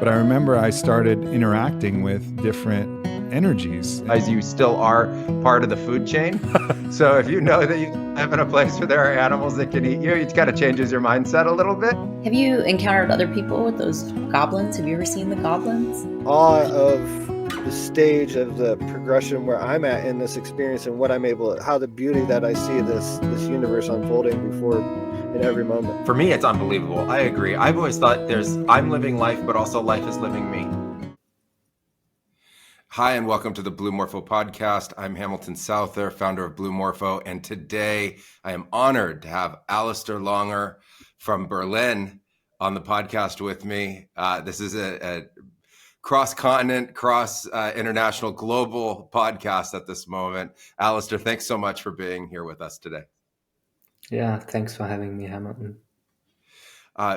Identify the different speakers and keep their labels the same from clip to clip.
Speaker 1: But I remember I started interacting with different energies.
Speaker 2: As you still are part of the food chain. So if you know that you live in a place where there are animals that can eat you, it kind of changes your mindset a little bit.
Speaker 3: Have you encountered other people with those goblins? Have you ever seen the goblins?
Speaker 4: Awe of the stage of the progression where I'm at in this experience and what I'm able, how the beauty that I see this universe unfolding before in every moment.
Speaker 2: For me, it's unbelievable. I agree. I've always thought I'm living life, but also life is living me.
Speaker 5: Hi, and welcome to the Blue Morpho podcast. I'm Hamilton Souther, founder of Blue Morpho, and today I am honored to have Alistair Longer from Berlin on the podcast with me. This is a cross-continent, cross-international, global podcast at this moment. Alistair, thanks so much for being here with us today.
Speaker 6: Yeah, thanks for having me, Hamilton.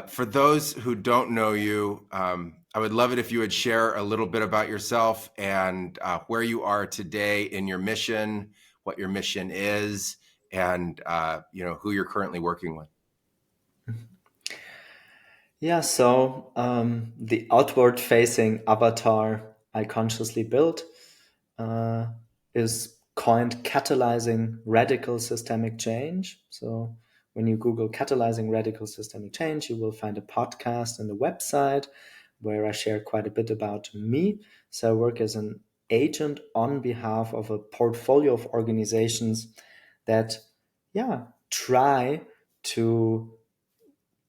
Speaker 5: For those who don't know you, I would love it if you would share a little bit about yourself and where you are today in your mission, what your mission is, and who you're currently working with.
Speaker 6: Yeah, so the outward-facing avatar I consciously built is coined Catalyzing Radical Systemic Change. So when you Google Catalyzing Radical Systemic Change, you will find a podcast and a website where I share quite a bit about me. So I work as an agent on behalf of a portfolio of organizations that, try to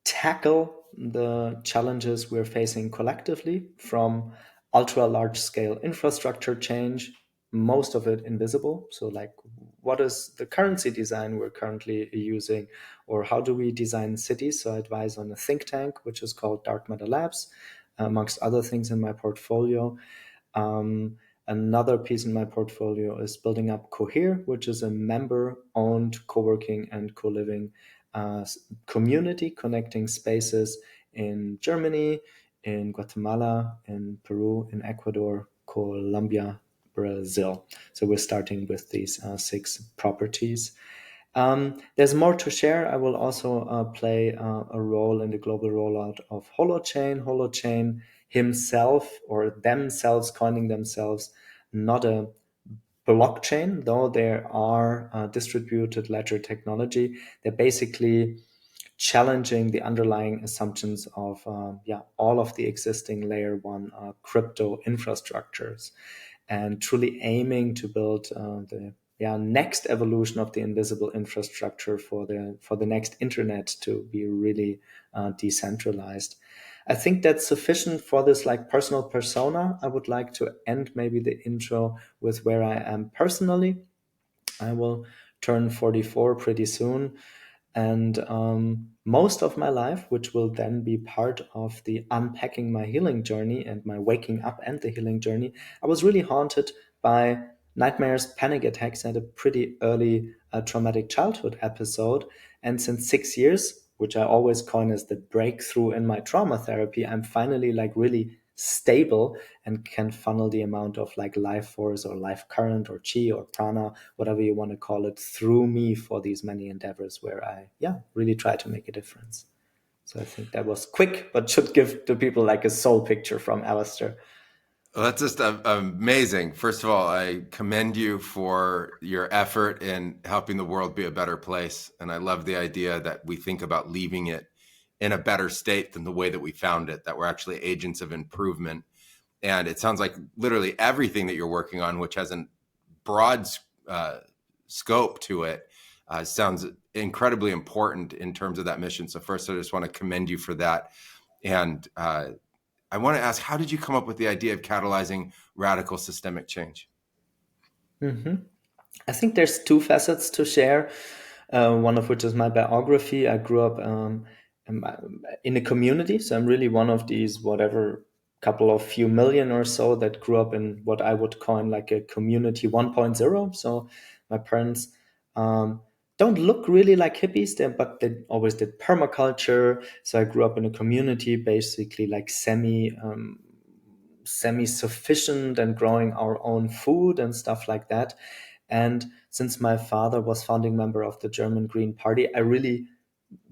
Speaker 6: tackle the challenges we're facing collectively, from ultra large scale infrastructure change, most of it invisible. So like, what is the currency design we're currently using, or how do we design cities? So I advise on a think tank, which is called Dark Matter Labs, amongst other things in my portfolio. Another piece in my portfolio is building up Cohere, which is a member-owned co-working and co-living community connecting spaces in Germany, in Guatemala, in Peru, in Ecuador, Colombia, Brazil. So we're starting with these 6 properties. There's more to share. I will also play a role in the global rollout of Holochain. Holochain himself, or themselves, coining themselves, not a blockchain, though there are distributed ledger technology. They're basically challenging the underlying assumptions of all of the existing layer 1 crypto infrastructures, and truly aiming to build the next evolution of the invisible infrastructure for the next internet to be really decentralized. I think that's sufficient for this like personal persona. I would like to end maybe the intro with where I am personally. I will turn 44 pretty soon. And most of my life, which will then be part of the unpacking my healing journey and my waking up and the healing journey, I was really haunted by nightmares, panic attacks. I had a pretty early traumatic childhood episode. And since 6 years, which I always coin as the breakthrough in my trauma therapy, I'm finally like really stable and can funnel the amount of like life force or life current or chi or prana, whatever you want to call it, through me for these many endeavors where I really try to make a difference. So I think that was quick, but should give to people like a soul picture from Alistair.
Speaker 5: Well, that's just amazing. First of all, I commend you for your effort in helping the world be a better place. And I love the idea that we think about leaving it in a better state than the way that we found it, that we're actually agents of improvement. And it sounds like literally everything that you're working on, which has a broad scope to it, sounds incredibly important in terms of that mission. So first, I just want to commend you for that. And I want to ask, how did you come up with the idea of catalyzing radical systemic change?
Speaker 6: Mm-hmm. I think there's 2 facets to share, one of which is my biography. I grew up in a community, so I'm really one of these couple of few million or so that grew up in what I would coin like a community 1.0. So my parents don't look really like hippies, but they always did permaculture. So I grew up in a community, basically like semi-sufficient and growing our own food and stuff like that. And since my father was founding member of the German Green Party, I really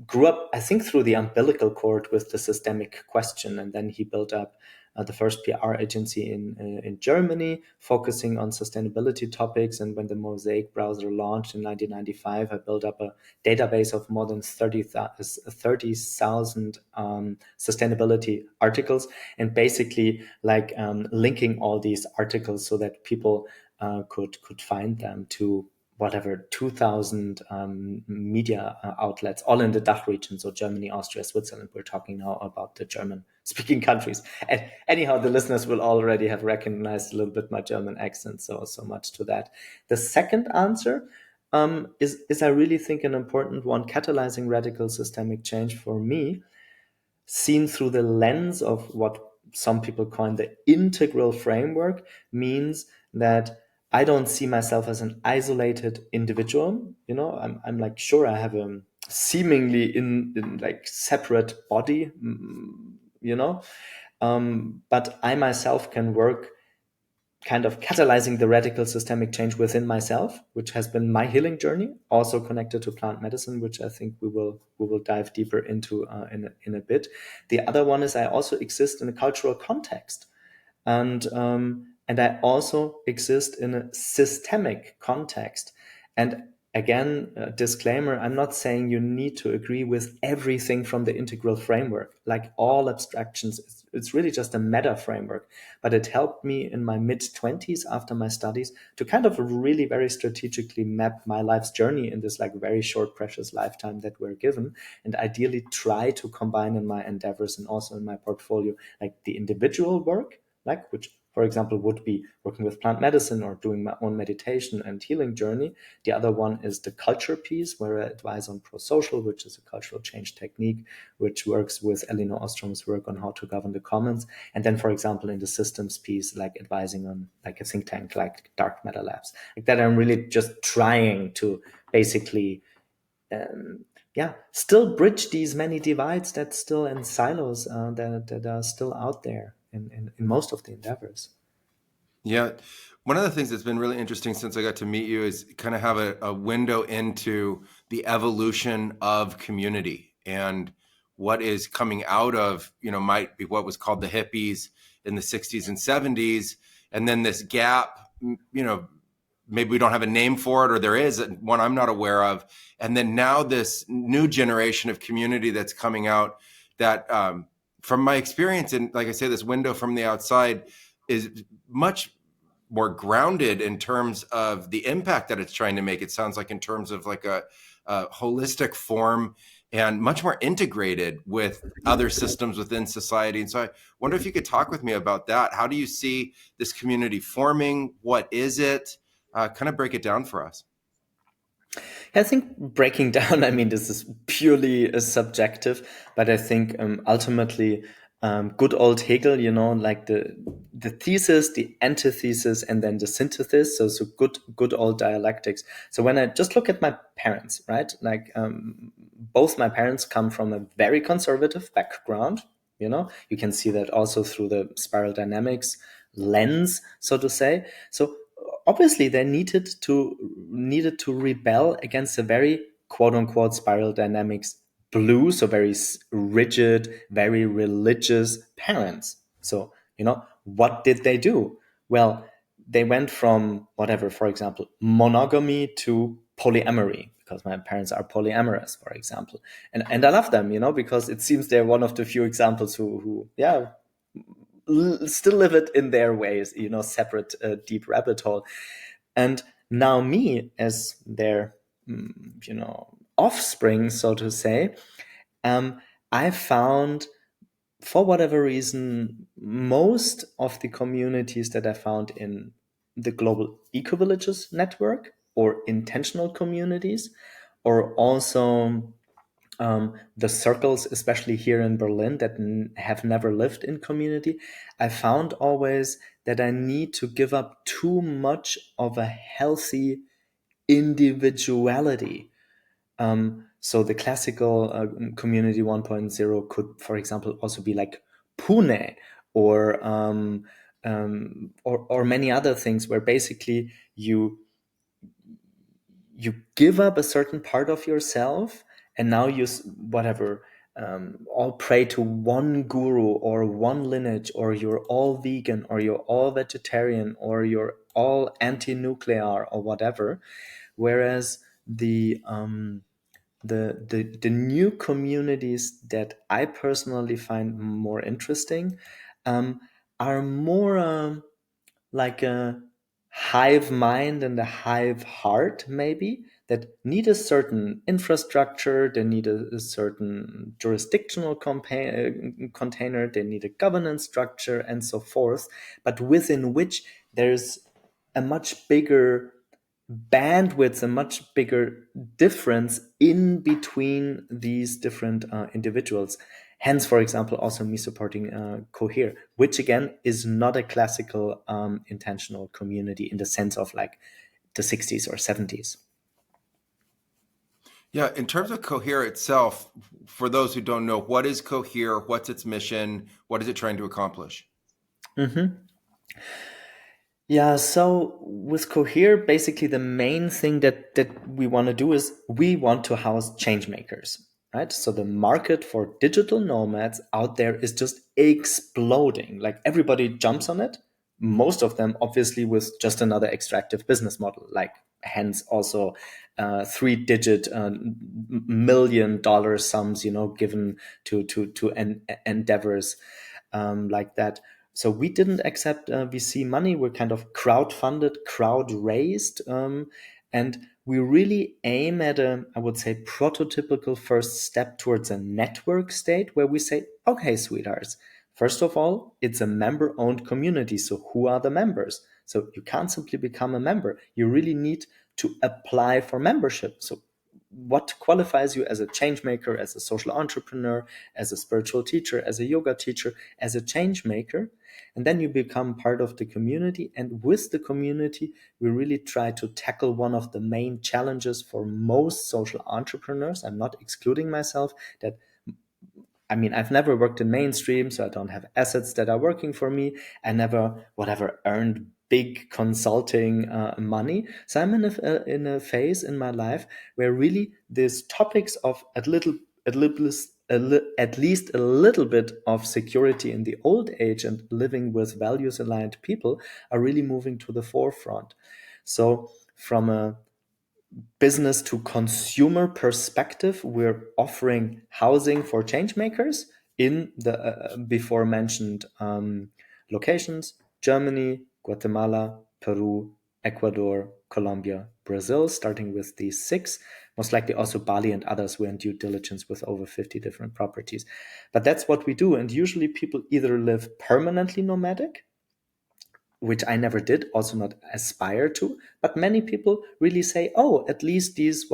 Speaker 6: grew up, I think, through the umbilical cord with the systemic question, and then he built up the first PR agency in Germany, focusing on sustainability topics. And when the Mosaic browser launched in 1995, I built up a database of more than 30,000 sustainability articles, and basically like linking all these articles so that people could find them to whatever 2,000 media outlets, all in the DACH region, so Germany, Austria, Switzerland. We're talking now about the German-speaking countries. And anyhow, the listeners will already have recognized a little bit my German accent, so much to that. The second answer is I really think an important one, catalyzing radical systemic change for me, seen through the lens of what some people coin the integral framework, means that I don't see myself as an isolated individual. I'm like, sure, I have a seemingly in like separate body, but I myself can work kind of catalyzing the radical systemic change within myself, which has been my healing journey, also connected to plant medicine, which I think we will dive deeper into in a bit. The other one is I also exist in a cultural context, and I also exist in a systemic context. And again, disclaimer, I'm not saying you need to agree with everything from the integral framework. Like all abstractions, it's really just a meta framework. But it helped me in my mid-20s after my studies to kind of really very strategically map my life's journey in this like very short, precious lifetime that we're given, and ideally try to combine in my endeavors and also in my portfolio, like the individual work, like which, for example, would be working with plant medicine or doing my own meditation and healing journey. The other one is the culture piece, where I advise on pro-social, which is a cultural change technique, which works with Elinor Ostrom's work on how to govern the commons. And then, for example, in the systems piece, like advising on like a think tank, like Dark Matter Labs, like that. I'm really just trying to basically still bridge these many divides that still and silos that are still out there in most of the endeavors.
Speaker 5: Yeah. One of the things that's been really interesting since I got to meet you is kind of have a window into the evolution of community and what is coming out of, might be what was called the hippies in the 60s and 70s. And then this gap, maybe we don't have a name for it, or there is one I'm not aware of. And then now this new generation of community that's coming out that, from my experience, and like I say, this window from the outside is much more grounded in terms of the impact that it's trying to make. It sounds like in terms of like a holistic form and much more integrated with other systems within society. And so I wonder if you could talk with me about that. How do you see this community forming? What is it? Kind of break it down for us.
Speaker 6: I think breaking down, I mean, this is purely subjective, but I think ultimately good old Hegel, like the thesis, the antithesis, and then the synthesis. So good old dialectics. So when I just look at my parents, right, like both my parents come from a very conservative background. You can see that also through the spiral dynamics lens, so to say. So obviously they needed to rebel against a very quote unquote spiral dynamics blue, so very rigid, very religious parents. So, what did they do? Well, they went from whatever, for example, monogamy to polyamory, because my parents are polyamorous, for example. And I love them, because it seems they're one of the few examples who still live it in their ways, separate deep rabbit hole. And now me as their, offspring, so to say, I found, for whatever reason, most of the communities that I found in the global eco-villages network or intentional communities, or also the circles, especially here in Berlin, that have never lived in community, I found always that I need to give up too much of a healthy individuality. So the classical community 1.0 could, for example, also be like Pune or many other things, where basically you give up a certain part of yourself And now whatever, all pray to one guru or one lineage, or you're all vegan, or you're all vegetarian, or you're all anti-nuclear, or whatever. Whereas the new communities that I personally find more interesting are more like a hive mind and a hive heart, maybe, that need a certain infrastructure, they need a certain jurisdictional container, they need a governance structure, and so forth, but within which there's a much bigger bandwidth, a much bigger difference in between these different individuals. Hence, for example, also me supporting Cohere, which again is not a classical intentional community in the sense of like the 60s or 70s.
Speaker 5: Yeah, in terms of Cohere itself, for those who don't know, what is Cohere? What's its mission? What is it trying to accomplish?
Speaker 6: Mm-hmm. Yeah, so with Cohere, basically the main thing that we want to do is we want to house change makers, right? So the market for digital nomads out there is just exploding. Like everybody jumps on it. Most of them obviously with just another extractive business model, like hence also 3-digit $1 million sums, given to endeavors like that. So we didn't accept VC money. We're kind of crowd-funded, crowd-raised, and we really aim at I would say, prototypical first step towards a network state where we say, okay, sweethearts, first of all, it's a member-owned community. So who are the members? So you can't simply become a member. You really need to apply for membership. So what qualifies you as a change maker, as a social entrepreneur, as a spiritual teacher, as a yoga teacher, as a change maker? And then you become part of the community. And with the community, we really try to tackle one of the main challenges for most social entrepreneurs. I'm not excluding myself. I've never worked in mainstream, so I don't have assets that are working for me. I never, earned big consulting money. So I'm in a phase in my life where really these topics of at least a little bit of security in the old age and living with values aligned people are really moving to the forefront. So from a business to consumer perspective, we're offering housing for change makers in the before mentioned locations: Germany, Guatemala, Peru, Ecuador, Colombia, Brazil, starting with these 6, most likely also Bali and others. We're in due diligence with over 50 different properties. But that's what we do. And usually people either live permanently nomadic, which I never did, also not aspire to. But many people really say, oh, at least these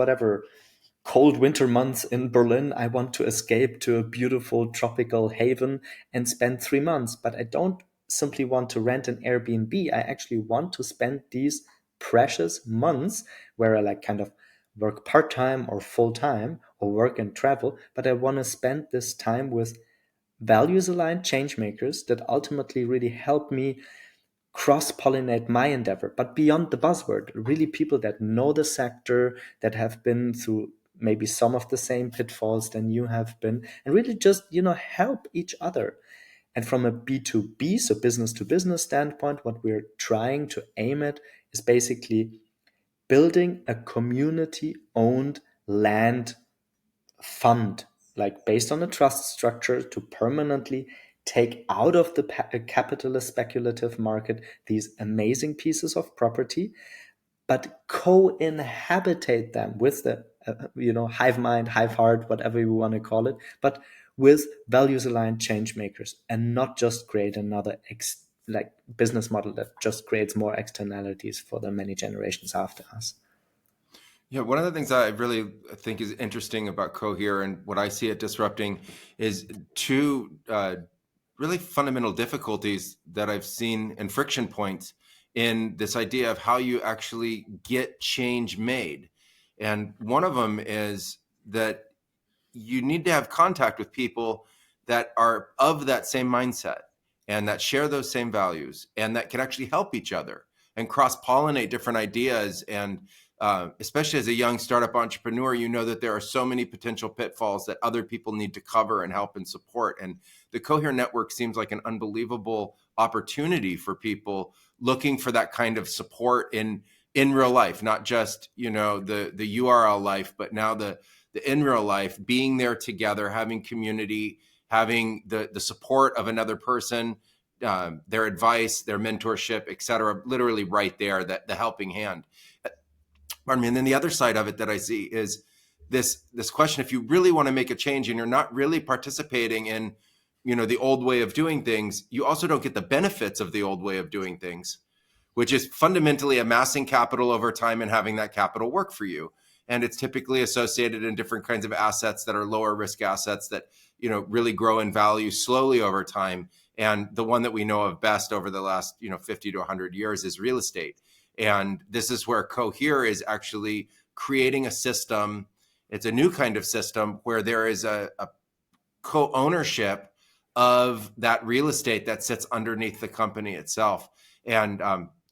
Speaker 6: cold winter months in Berlin, I want to escape to a beautiful tropical haven and spend 3 months. But I don't simply want to rent an Airbnb. I actually want to spend these precious months where I kind of work part-time or full-time or work and travel. But I want to spend this time with values-aligned change makers that ultimately really help me cross-pollinate my endeavor, but beyond the buzzword, really people that know the sector, that have been through maybe some of the same pitfalls than you have been, and really just, help each other. And from a B2B, so business to business standpoint, what we're trying to aim at is basically building a community-owned land fund, like based on a trust structure, to permanently take out of the capitalist speculative market these amazing pieces of property, but co-inhabitate them with the hive mind, hive heart, whatever you want to call it, but with values aligned change makers, and not just create another business model that just creates more externalities for the many generations after us.
Speaker 5: Yeah, one of the things I really think is interesting about Cohere and what I see it disrupting is 2 really fundamental difficulties that I've seen and friction points in this idea of how you actually get change made. And one of them is that you need to have contact with people that are of that same mindset and that share those same values and that can actually help each other and cross-pollinate different ideas and especially as a young startup entrepreneur, you know that there are so many potential pitfalls that other people need to cover and help and support. And the Cohere Network seems like an unbelievable opportunity for people looking for that kind of support in real life, not just, the URL life, but now the in real life, being there together, having community, having the support of another person, their advice, their mentorship, et cetera, literally right there, that the helping hand. Pardon me. And then the other side of it that I see is this question: if you really want to make a change and you're not really participating in, the old way of doing things, you also don't get the benefits of the old way of doing things, which is fundamentally amassing capital over time and having that capital work for you. And it's typically associated in different kinds of assets that are lower risk assets that, really grow in value slowly over time. And the one that we know of best over the last, 50 to 100 years is real estate. And this is where Cohere is actually creating a system. It's a new kind of system where there is a co-ownership of that real estate that sits underneath the company itself. And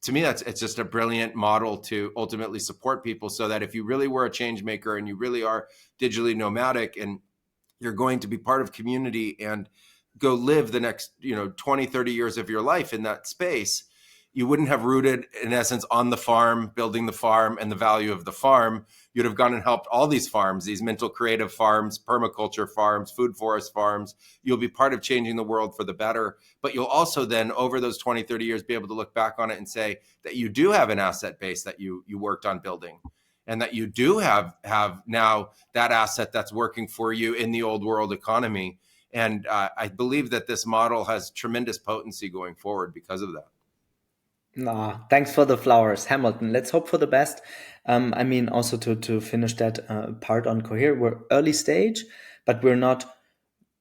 Speaker 5: to me, it's just a brilliant model to ultimately support people, so that if you really were a change maker and you really are digitally nomadic and you're going to be part of community and go live the next 20, 30 years of your life in that space, you wouldn't have rooted, in essence, on the farm, building the farm and the value of the farm. You'd have gone and helped all these farms, these mental creative farms, permaculture farms, food forest farms. You'll be part of changing the world for the better. But you'll also then, over those 20, 30 years, be able to look back on it and say that you do have an asset base that you worked on building, and that you do have now that asset that's working for you in the old world economy. And I believe that this model has tremendous potency going forward because of that.
Speaker 6: Nah, thanks for the flowers, Hamilton. Let's hope for the best. Also to finish that part on Cohere, we're early stage, but we're not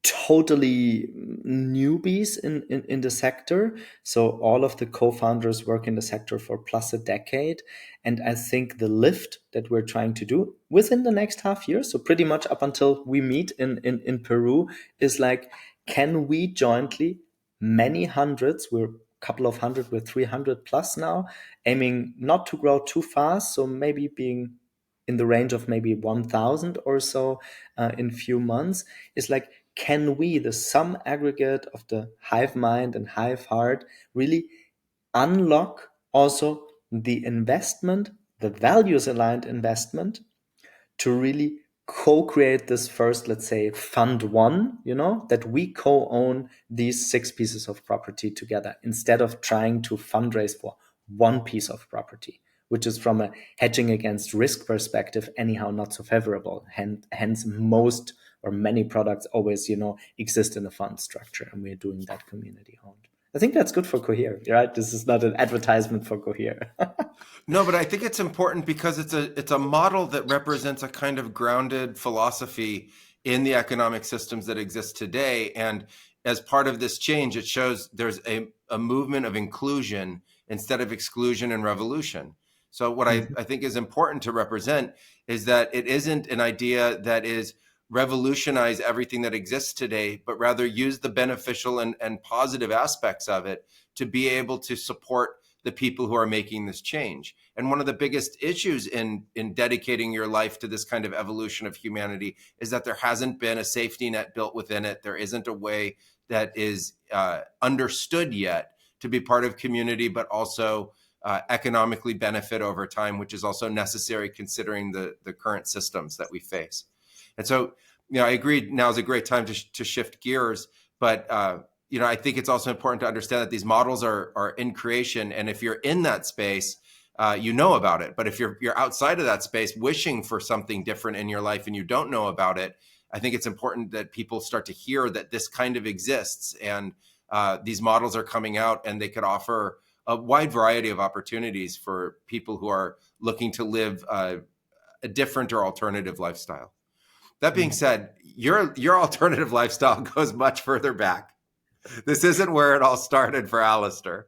Speaker 6: totally newbies in the sector. So all of the co-founders work in the sector for plus a decade. And I think the lift that we're trying to do within the next half year, so pretty much up until we meet in Peru, is like, can we jointly, many hundreds, we're couple of hundred, we're 300 plus now, aiming not to grow too fast, so maybe being in the range of maybe 1,000 or so in few months, is like, can we, the sum aggregate of the hive mind and hive heart, really unlock also the investment, the values aligned investment, to really co-create this first, let's say, fund one, that we co-own these 6 pieces of property together, instead of trying to fundraise for one piece of property, which is, from a hedging against risk perspective, anyhow not so favorable. Hence most or many products always, exist in a fund structure, and we're doing that community owned. I think that's good for Cohere, right? This is not an advertisement for Cohere.
Speaker 5: No, but I think it's important because it's a model that represents a kind of grounded philosophy in the economic systems that exist today. And as part of this change, it shows there's a movement of inclusion instead of exclusion and revolution. So what I think is important to represent is that it isn't an idea that is revolutionize everything that exists today, but rather use the beneficial and positive aspects of it to be able to support the people who are making this change. And one of the biggest issues in dedicating your life to this kind of evolution of humanity is that there hasn't been a safety net built within it. There isn't a way that is understood yet to be part of community, but also economically benefit over time, which is also necessary considering the current systems that we face. And so, I agree, now is a great time to shift gears, but I think it's also important to understand that these models are in creation. And if you're in that space, you know about it. But if you're outside of that space, wishing for something different in your life and you don't know about it, I think it's important that people start to hear that this kind of exists, and these models are coming out, and they could offer a wide variety of opportunities for people who are looking to live a different or alternative lifestyle. That being said, your alternative lifestyle goes much further back. This isn't where it all started for Alistair.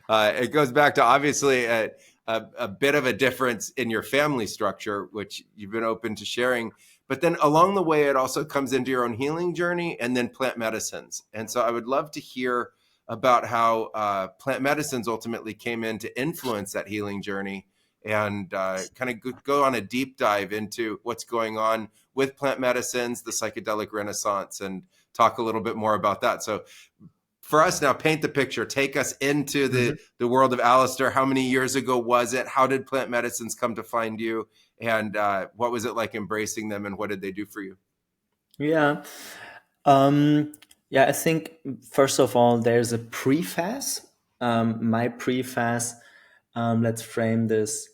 Speaker 5: It goes back to obviously a bit of a difference in your family structure, which you've been open to sharing. But then along the way, it also comes into your own healing journey and then plant medicines. And so I would love to hear about how plant medicines ultimately came in to influence that healing journey, and kind of go on a deep dive into what's going on with plant medicines, the psychedelic renaissance, and talk a little bit more about that. So for us now, paint the picture. Take us into the world of Alistair. How many years ago was it? How did plant medicines come to find you? And what was it like embracing them, and what did they do for you?
Speaker 6: Yeah. I think first of all, there's a preface. My preface, let's frame this.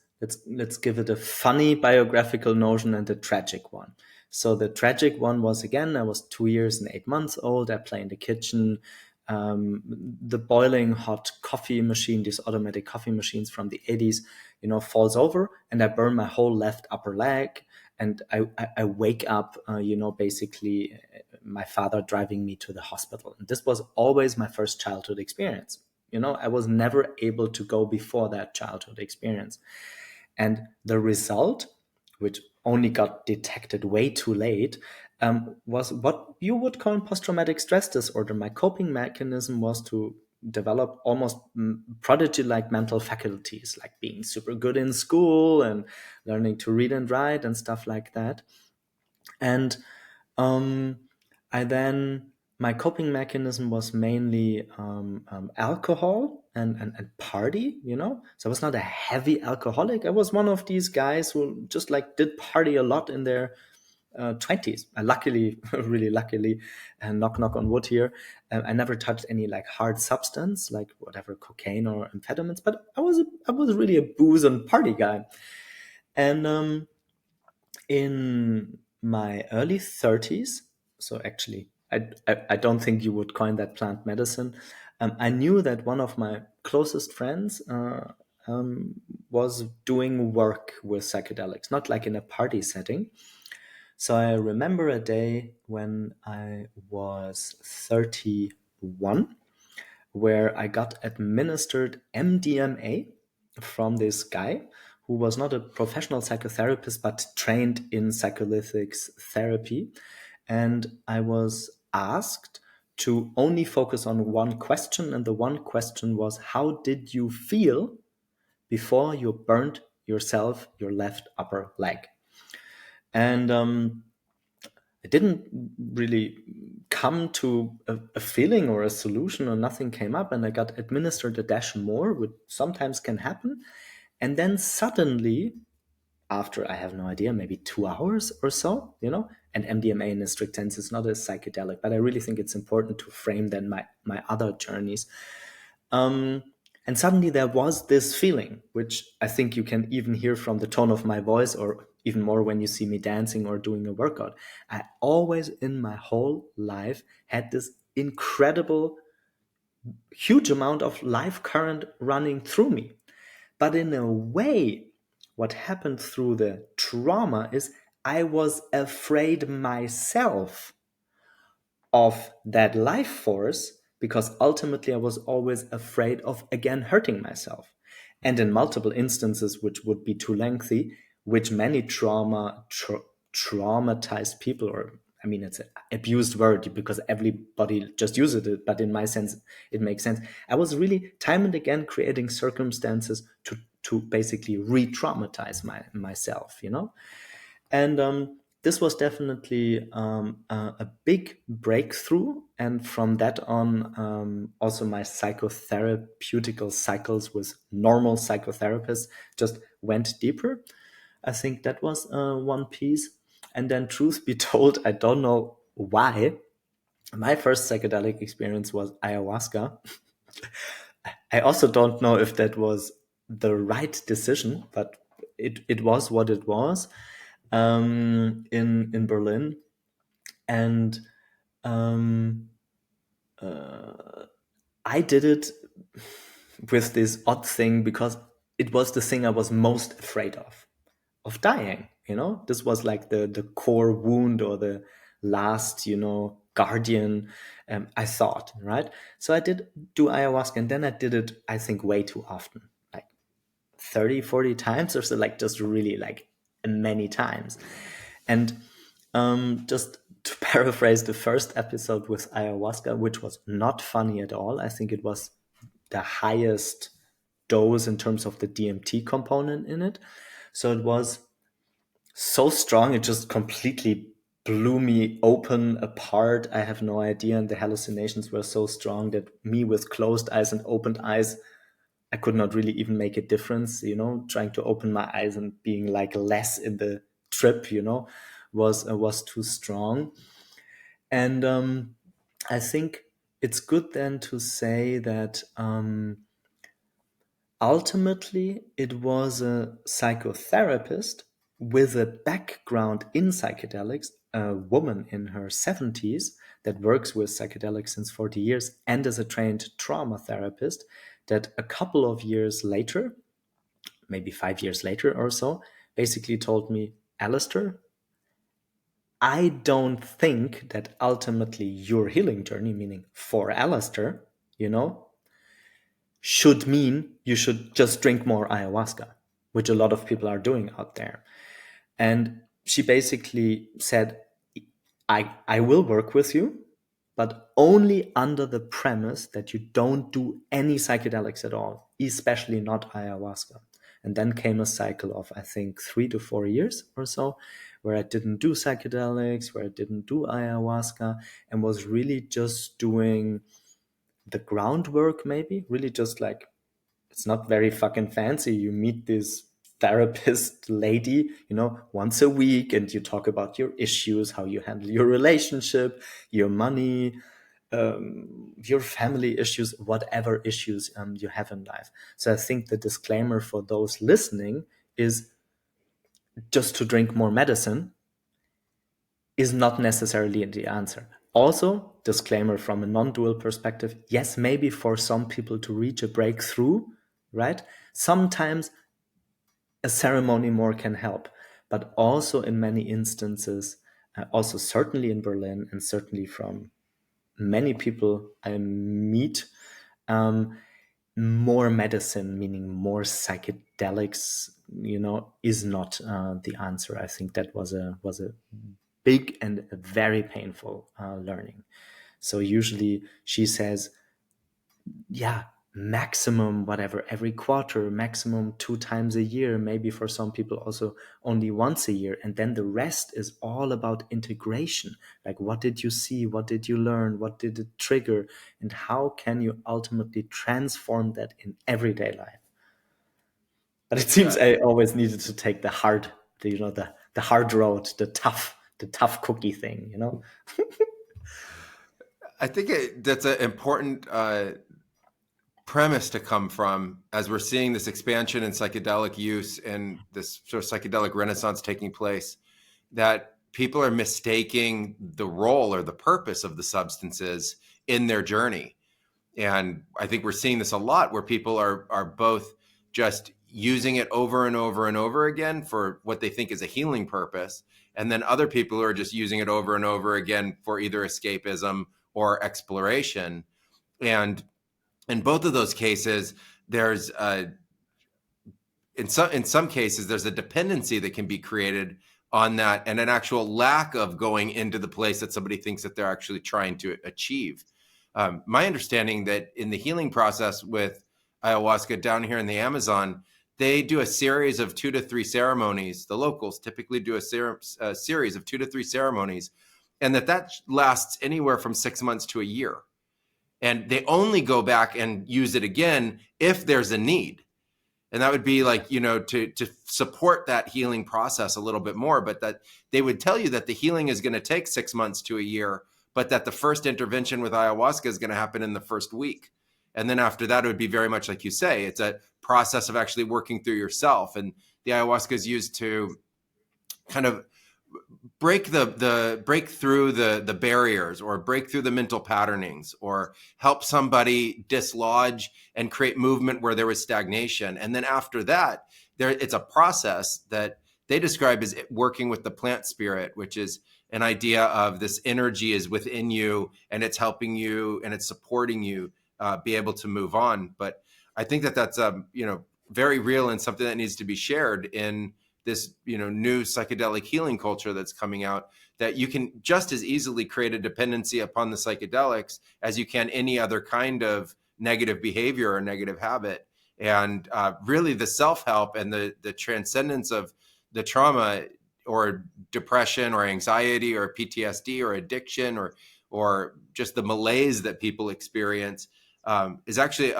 Speaker 6: Let's give it a funny biographical notion and a tragic one. So the tragic one was, again, I was 2 years and 8 months old. I play in the kitchen. The boiling hot coffee machine, these automatic coffee machines from the 80s, falls over, and I burn my whole left upper leg. And I wake up, basically my father driving me to the hospital. And this was always my first childhood experience. I was never able to go before that childhood experience. And the result, which only got detected way too late, was what you would call post-traumatic stress disorder. My coping mechanism was to develop almost prodigy-like mental faculties, like being super good in school and learning to read and write and stuff like that. And my coping mechanism was mainly alcohol and party, So I was not a heavy alcoholic. I was one of these guys who just did party a lot in their 20s. Luckily, really luckily, and knock on wood here, I never touched any hard substance, like whatever cocaine or amphetamines. But I was really a booze and party guy. And in my early 30s, so actually, I don't think you would coin that plant medicine. I knew that one of my closest friends was doing work with psychedelics, not like in a party setting. So I remember a day when I was 31, where I got administered MDMA from this guy who was not a professional psychotherapist, but trained in psycholytics therapy. And I was asked to only focus on one question. And the one question was, how did you feel before you burned yourself, your left upper leg? And it didn't really come to a feeling or a solution, or nothing came up. And I got administered a dash more, which sometimes can happen. And then suddenly, after, I have no idea, maybe 2 hours or so, and MDMA in a strict sense is not a psychedelic, but I really think it's important to frame then my other journeys. And suddenly there was this feeling, which I think you can even hear from the tone of my voice, or even more when you see me dancing or doing a workout. I always in my whole life had this incredible, huge amount of life current running through me. But in a way, what happened through the trauma is I was afraid myself of that life force, because ultimately I was always afraid of again hurting myself. And in multiple instances, which would be too lengthy, which many traumatized people, or I mean, it's an abused word because everybody just uses it, but in my sense, it makes sense. I was really time and again creating circumstances to basically re-traumatize myself, And this was definitely a big breakthrough. And from that on, also my psychotherapeutical cycles with normal psychotherapists just went deeper. I think that was one piece. And then, truth be told, I don't know why, my first psychedelic experience was ayahuasca. I also don't know if that was the right decision, but it was what it was in Berlin. And I did it with this odd thing because it was the thing I was most afraid of dying. This was like the core wound, or the last, guardian, I thought, right? So I did do ayahuasca, and then I did it, I think, way too often, like 30, 40 times or so, just really many times. And just to paraphrase the first episode with ayahuasca, which was not funny at all. I think it was the highest dose in terms of the DMT component in it. So it was so strong, it just completely blew me open apart. I have no idea. And the hallucinations were so strong that me with closed eyes and opened eyes, I could not really even make a difference, trying to open my eyes and being like less in the trip, was too strong. And I think it's good then to say that ultimately it was a psychotherapist with a background in psychedelics, a woman in her 70s that works with psychedelics since 40 years and is a trained trauma therapist, that a couple of years later, maybe 5 years later or so, basically told me, Alistair, I don't think that ultimately your healing journey, meaning for Alistair, should mean you should just drink more ayahuasca, which a lot of people are doing out there. And she basically said, I will work with you, but only under the premise that you don't do any psychedelics at all, especially not ayahuasca. And then came a cycle of, I think, 3 to 4 years or so, where I didn't do psychedelics, where I didn't do ayahuasca, and was really just doing the groundwork, maybe, really just like, it's not very fucking fancy. You meet this therapist lady, once a week, and you talk about your issues, how you handle your relationship, your money, your family issues, whatever issues you have in life. So I think the disclaimer for those listening is just to drink more medicine is not necessarily the answer. Also, disclaimer from a non-dual perspective, yes, maybe for some people to reach a breakthrough, right? Sometimes a ceremony more can help, but also in many instances, also certainly in Berlin and certainly from many people I meet, more medicine, meaning more psychedelics, is not the answer. I think that was a big and a very painful learning. So usually she says, yeah, maximum whatever, every quarter, maximum 2 times a year, maybe for some people also only once a year. And then the rest is all about integration. Like, what did you see? What did you learn? What did it trigger? And how can you ultimately transform that in everyday life? But it seems I always needed to take the hard, the hard road, the tough cookie thing,
Speaker 5: I think that's an important premise to come from as we're seeing this expansion in psychedelic use and this sort of psychedelic renaissance taking place, that people are mistaking the role or the purpose of the substances in their journey. And I think we're seeing this a lot where people are both just using it over and over and over again for what they think is a healing purpose. And then other people are just using it over and over again for either escapism or exploration. And in both of those cases, there's in some cases, there's a dependency that can be created on that and an actual lack of going into the place that somebody thinks that they're actually trying to achieve. My understanding that in the healing process with ayahuasca down here in the Amazon, they do a series of 2 to 3 ceremonies. The locals typically do a series of 2 to 3 ceremonies, and that lasts anywhere from 6 months to a year. And they only go back and use it again if there's a need. And that would be like, to support that healing process a little bit more, but that they would tell you that the healing is going to take 6 months to a year, but that the first intervention with ayahuasca is going to happen in the first week. And then after that, it would be very much like you say, it's a process of actually working through yourself. And the ayahuasca is used to kind of break through the barriers, or break through the mental patternings, or help somebody dislodge and create movement where there was stagnation. And then after that, it's a process that they describe as working with the plant spirit, which is an idea of this energy is within you and it's helping you and it's supporting you be able to move on. But I think that's very real and something that needs to be shared in this new psychedelic healing culture that's coming out, that you can just as easily create a dependency upon the psychedelics as you can any other kind of negative behavior or negative habit. And really the self-help and the transcendence of the trauma or depression or anxiety or PTSD or addiction or just the malaise that people experience is actually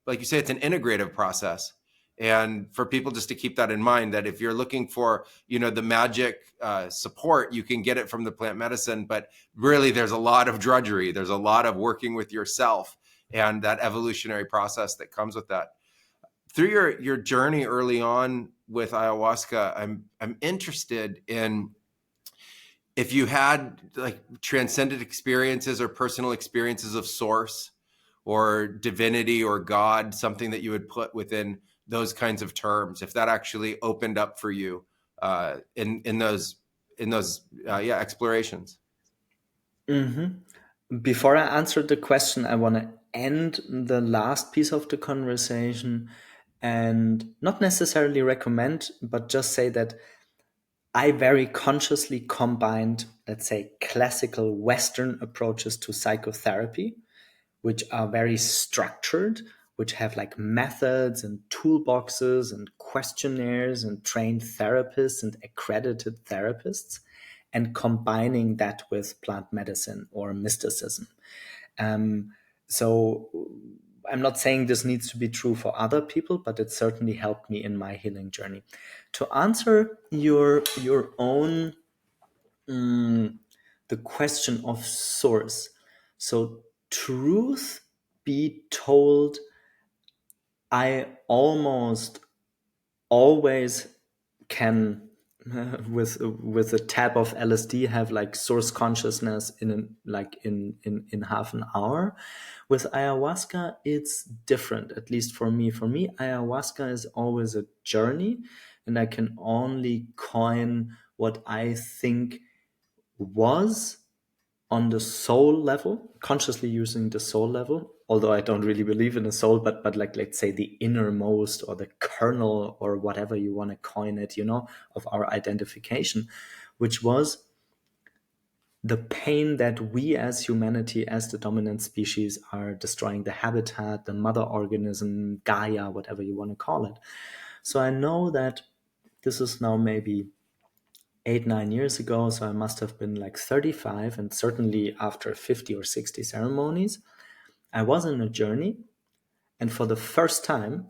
Speaker 5: like you say, it's an integrative process. And for people just to keep that in mind, that if you're looking for, the magic support, you can get it from the plant medicine, but really there's a lot of drudgery. There's a lot of working with yourself and that evolutionary process that comes with that. Through your journey early on with ayahuasca, I'm interested in if you had like transcendent experiences or personal experiences of source or divinity or God, something that you would put within those kinds of terms, if that actually opened up for you in those explorations.
Speaker 6: Mm-hmm. Before I answer the question, I want to end the last piece of the conversation and not necessarily recommend, but just say that I very consciously combined, let's say, classical Western approaches to psychotherapy, which are very structured, which have like methods and toolboxes and questionnaires and trained therapists and accredited therapists, and combining that with plant medicine or mysticism. So I'm not saying this needs to be true for other people, but it certainly helped me in my healing journey. To answer your own the question of source. So truth be told, I almost always can with a tab of LSD have like source consciousness in half an hour. With ayahuasca, it's different, at least for me. For me, ayahuasca is always a journey, and I can only coin what I think was on the soul level, consciously using the soul level, although I don't really believe in a soul, but like, let's say the innermost or the kernel or whatever you want to coin it, of our identification, which was the pain that we as humanity, as the dominant species, are destroying the habitat, the mother organism, Gaia, whatever you want to call it. So I know that this is now maybe 8-9 years ago, so I must have been like 35, and certainly after 50 or 60 ceremonies, I was in a journey, and for the first time,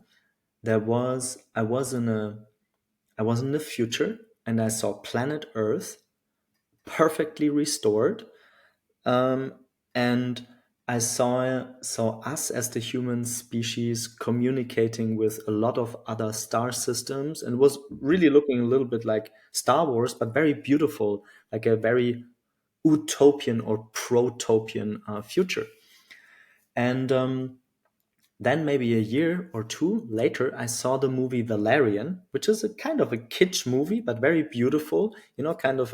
Speaker 6: I was in the future, and I saw planet Earth perfectly restored, and I saw us as the human species communicating with a lot of other star systems, and was really looking a little bit like Star Wars, but very beautiful, like a very utopian or protopian future. And then maybe a year or two later, I saw the movie Valerian, which is a kind of a kitsch movie, but very beautiful, kind of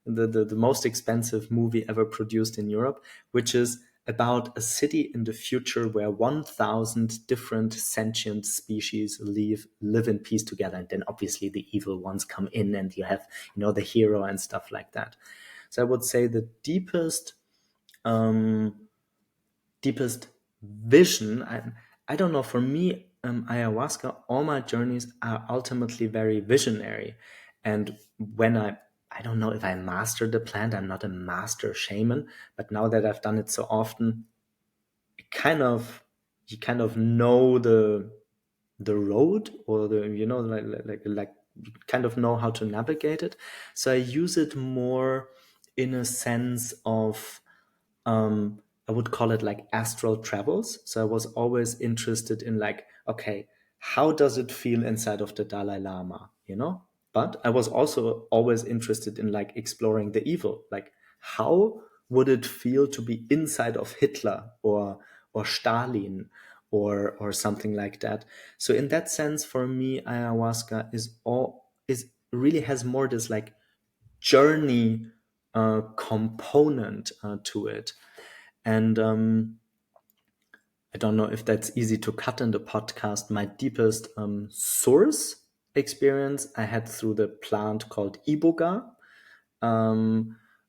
Speaker 6: the most expensive movie ever produced in Europe, which is about a city in the future where 1,000 different sentient species live in peace together. And then obviously the evil ones come in, and you have, the hero and stuff like that. So I would say the deepest vision, I don't know, for me, ayahuasca, all my journeys are ultimately very visionary. And when I don't know if I mastered the plant, I'm not a master shaman, but now that I've done it so often, you kind of know the road, or like you kind of know how to navigate it. So I use it more in a sense of I would call it like astral travels. So I was always interested in like, okay, how does it feel inside of the Dalai Lama, But I was also always interested in like exploring the evil. Like, how would it feel to be inside of Hitler or Stalin or something like that? So in that sense, for me, ayahuasca is really has more this like journey component to it. And I don't know if that's easy to cut in the podcast. My deepest source experience I had through the plant called iboga,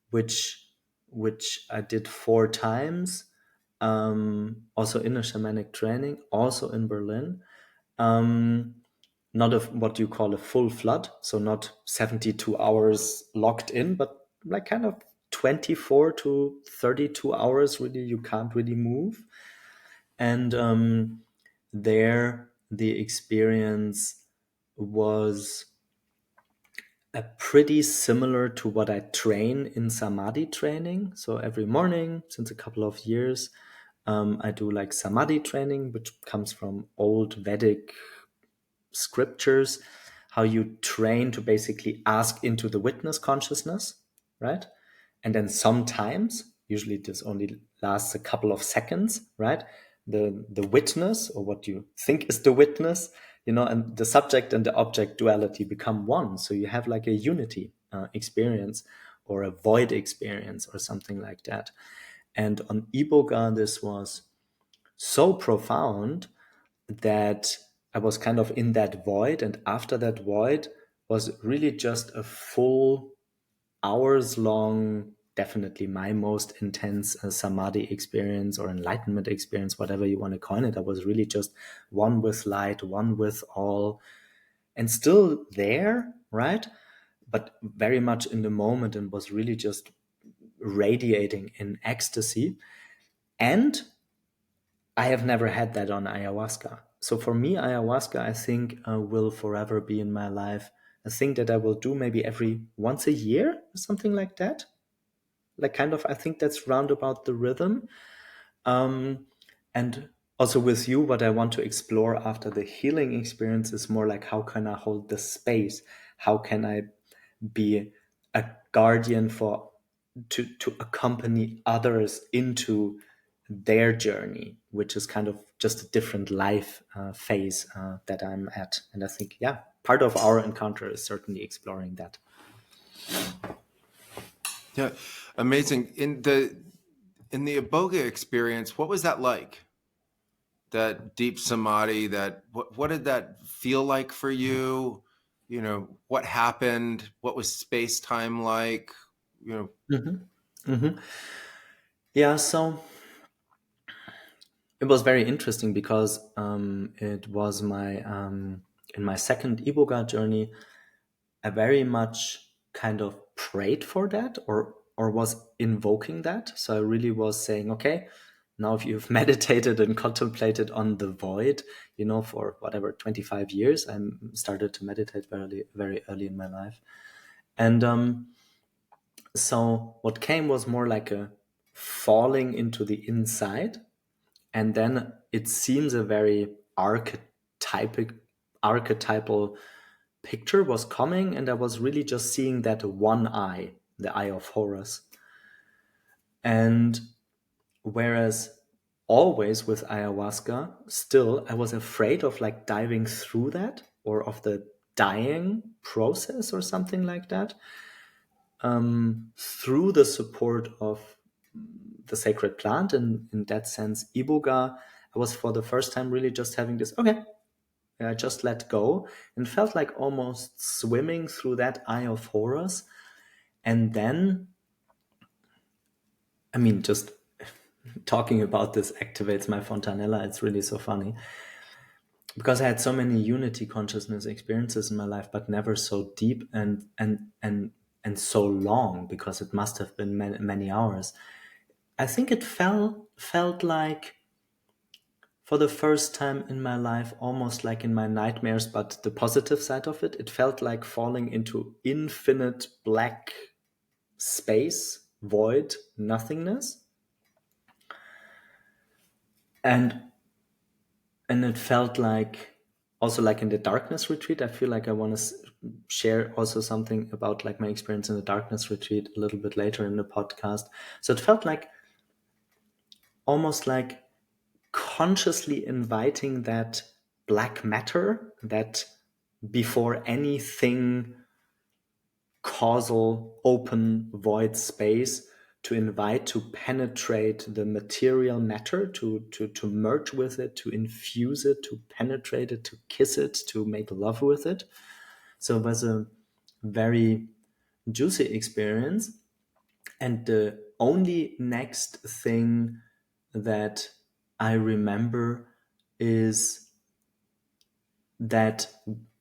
Speaker 6: which I did 4 times. also in a shamanic training, also in Berlin. Not what you call a full flood, so not 72 hours locked in, but like kind of 24 to 32 hours, really, you can't really move. And there, the experience was pretty similar to what I train in Samadhi training. So every morning, since a couple of years, I do like Samadhi training, which comes from old Vedic scriptures, how you train to basically ask into the witness consciousness, right? And then sometimes, usually this only lasts a couple of seconds, right? The witness, or what you think is the witness, and the subject and the object duality become one. So you have like a unity experience or a void experience or something like that. And on Iboga, this was so profound that I was kind of in that void. And after that void was really just a full hours long, definitely my most intense samadhi experience or enlightenment experience, whatever you want to coin it. I was really just one with light, one with all, and still there, right? But very much in the moment, and was really just radiating in ecstasy. And I have never had that on ayahuasca. So for me, ayahuasca, I think, will forever be in my life a thing that I will do maybe every once a year or something like that. Like kind of, I think that's round about the rhythm. And also with you, what I want to explore after the healing experience is more like, how can I hold the space? How can I be a guardian to accompany others into their journey, which is kind of just a different life phase that I'm at. And I think, yeah, part of our encounter is certainly exploring that.
Speaker 5: Yeah, amazing. In the Iboga experience, what was that like? That deep samadhi, what did that feel like for you? What happened? What was space-time like?
Speaker 6: Yeah, so it was very interesting because it was my in my second Iboga journey, I very much kind of prayed for that, or was invoking that. So I really was saying, okay, now if you've meditated and contemplated on the void, for whatever 25 years, I started to meditate very, very early in my life. And so what came was more like a falling into the inside. And then it seems a very archetypal picture was coming, and I was really just seeing that one eye, the eye of Horus. And whereas always with ayahuasca, still I was afraid of like diving through that, or of the dying process or something like that. Through the support of the sacred plant, and in that sense, Iboga, I was for the first time really just having this, okay, I just let go, and felt like almost swimming through that eye of Horus. And then, I mean, just talking about this activates my fontanella. It's really so funny because I had so many unity consciousness experiences in my life, but never so deep and so long, because it must have been many hours. I think it felt like, for the first time in my life, almost like in my nightmares, but the positive side of it, it felt like falling into infinite black space, void, nothingness. And it felt like, also like in the darkness retreat, I feel like I want to share also something about like my experience in the darkness retreat a little bit later in the podcast. So it felt like almost like consciously inviting that black matter, that before anything causal, open, void space, to invite to penetrate the material matter, to merge with it, to infuse it, to penetrate it, to kiss it, to make love with it. So it was a very juicy experience. And the only next thing that I remember is that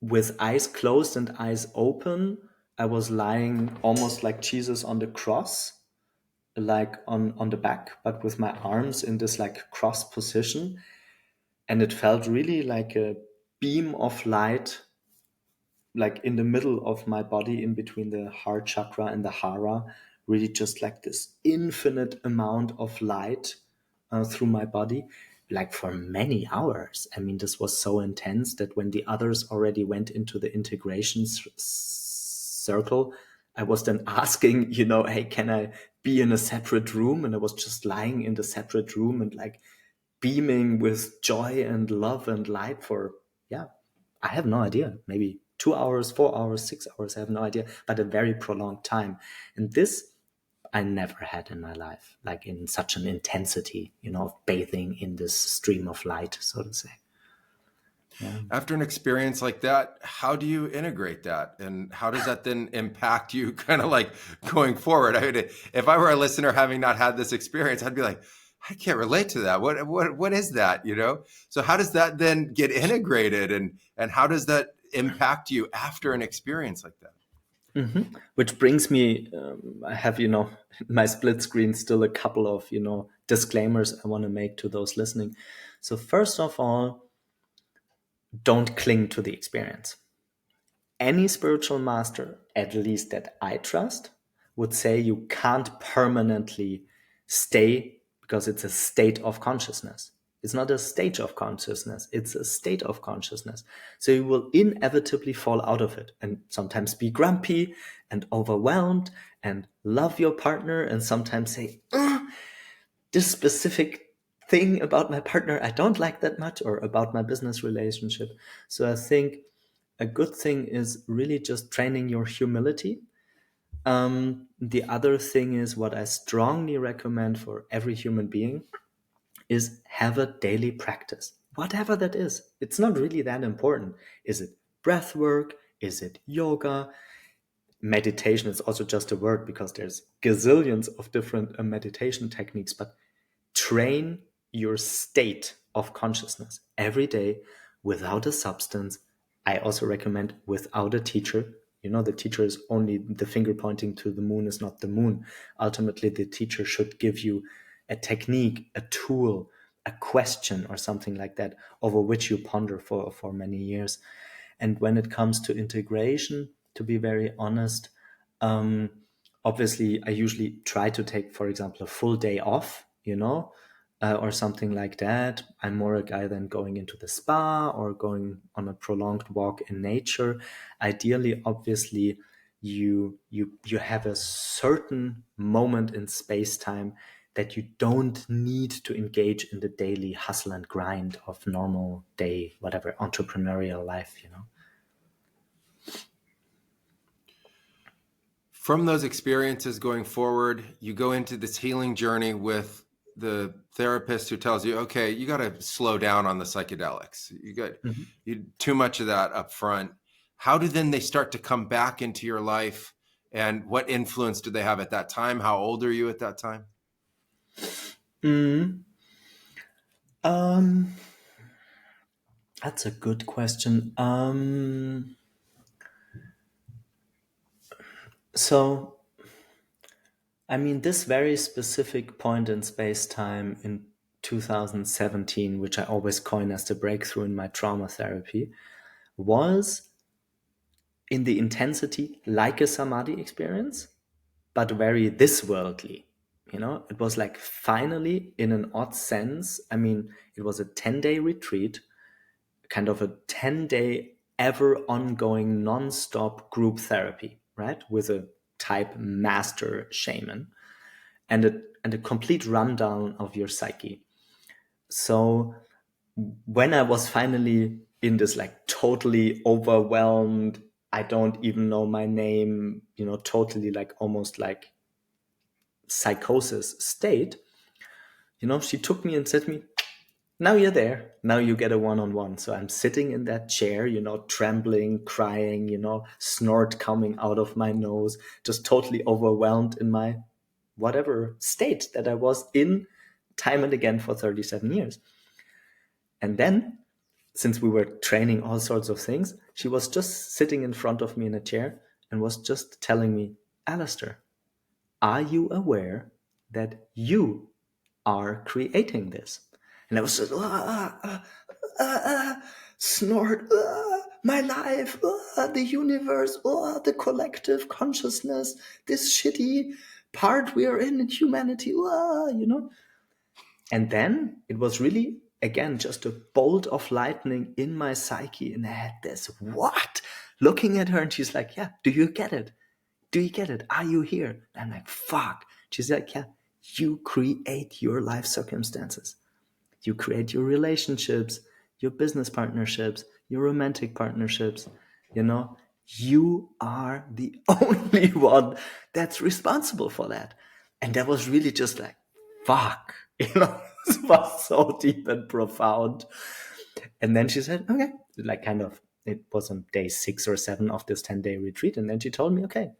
Speaker 6: with eyes closed and eyes open, I was lying almost like Jesus on the cross, like on the back, but with my arms in this like cross position. And it felt really like a beam of light, like in the middle of my body, in between the heart chakra and the hara, really just like this infinite amount of light through my body, like for many hours. I mean, this was so intense that when the others already went into the integration circle, I was then asking, hey, can I be in a separate room? And I was just lying in the separate room and like beaming with joy and love and light for, I have no idea, maybe 2 hours, 4 hours, 6 hours, I have no idea, but a very prolonged time. And this I never had in my life, like in such an intensity, of bathing in this stream of light, so to say. Yeah.
Speaker 5: After an experience like that, how do you integrate that? And how does that then impact you kind of like going forward? I mean, if I were a listener having not had this experience, I'd be like, I can't relate to that. What is that? So how does that then get integrated, and how does that impact you after an experience like that?
Speaker 6: Mm-hmm. Which brings me, I have, my split screen still a couple of, disclaimers I want to make to those listening. So first of all, don't cling to the experience. Any spiritual master, at least that I trust, would say you can't permanently stay, because it's a state of consciousness. It's not a stage of consciousness. It's a state of consciousness. So you will inevitably fall out of it and sometimes be grumpy and overwhelmed and love your partner and sometimes say, this specific thing about my partner, I don't like that much, or about my business relationship. So I think a good thing is really just training your humility. The other thing is, what I strongly recommend for every human being is have a daily practice, whatever that is. It's not really that important. Is it breath work? Is it yoga? Meditation is also just a word, because there's gazillions of different meditation techniques, but train your state of consciousness every day without a substance. I also recommend without a teacher. The teacher is only the finger pointing to the moon is not the moon. Ultimately, the teacher should give you a technique, a tool, a question, or something like that, over which you ponder for many years. And when it comes to integration, to be very honest, obviously, I usually try to take, for example, a full day off, or something like that. I'm more a guy than going into the spa or going on a prolonged walk in nature. Ideally, obviously, you have a certain moment in space-time that you don't need to engage in the daily hustle and grind of normal day, whatever, entrepreneurial life,
Speaker 5: From those experiences going forward, you go into this healing journey with the therapist who tells you, okay, you got to slow down on the psychedelics. You too much of that up front. How do then they start to come back into your life, and what influence do they have at that time? How old are you at that time?
Speaker 6: That's a good question. So, I mean, this very specific point in space-time in 2017, which I always coin as the breakthrough in my trauma therapy, was in the intensity like a samadhi experience, but very this worldly. It was like finally, in an odd sense, I mean, it was a 10-day retreat, kind of a 10-day ever ongoing non-stop group therapy, right? With a type master shaman and a complete rundown of your psyche. So when I was finally in this like totally overwhelmed, I don't even know my name, totally like almost like psychosis state, she took me and said to me, now you're there. Now you get a one-on-one. So I'm sitting in that chair, trembling, crying, snort coming out of my nose, just totally overwhelmed in my whatever state that I was in time and again for 37 years. And then, since we were training all sorts of things, she was just sitting in front of me in a chair and was just telling me, Alistair, are you aware that you are creating this? And I was just, snort, my life, the universe, the collective consciousness, this shitty part we are in humanity, you know. And then it was really, again, just a bolt of lightning in my psyche. And I had this, what? Looking at her, and she's like, yeah, do you get it? Do you get it? Are you here? And I'm like, fuck. She's like, yeah, you create your life circumstances. You create your relationships, your business partnerships, your romantic partnerships. You know, you are the only one that's responsible for that. And that was really just like, fuck. You know, it was so deep and profound. And then she said, okay, like kind of, it was on day 6 or 7 of this 10-day retreat. And then she told me, okay,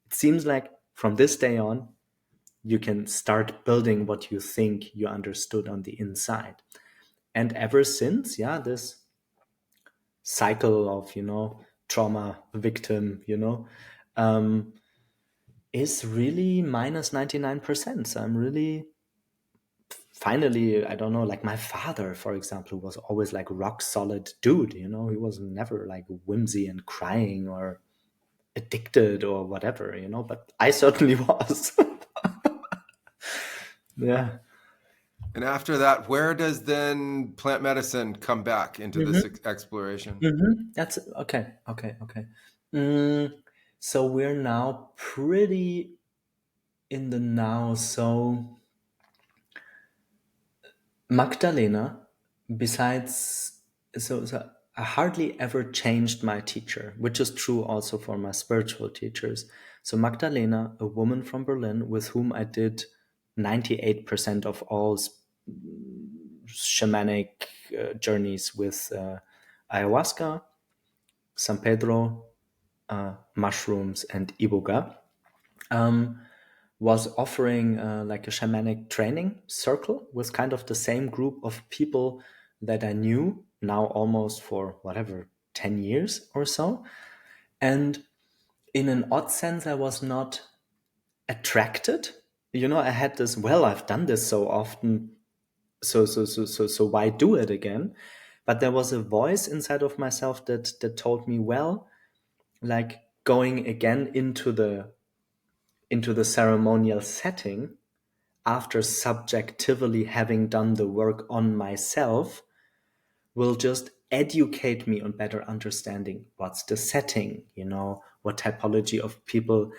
Speaker 6: it seems like from this day on, you can start building what you think you understood on the inside. And ever since, yeah, this cycle of, you know, trauma victim, you know, is really minus 99%. So I'm really, finally, I don't know, like my father, for example, was always like rock solid dude, you know, he was never like whimsy and crying or addicted or whatever, you know, but I certainly was. Yeah.
Speaker 5: And after that, where does then plant medicine come back into this exploration?
Speaker 6: That's okay. So we're now pretty in the now. So Magdalena, besides, so I hardly ever changed my teacher, which is true also for my spiritual teachers. So Magdalena, a woman from Berlin with whom I did 98% of all shamanic journeys with ayahuasca, San Pedro, mushrooms, and iboga, was offering like a shamanic training circle with kind of the same group of people that I knew now almost for whatever, 10 years or so. And in an odd sense, I was not attracted. You know, I had this, well, I've done this so often, so why do it again? But there was a voice inside of myself that told me, well, like going again into the ceremonial setting after subjectively having done the work on myself will just educate me on better understanding what's the setting, you know, what typology of people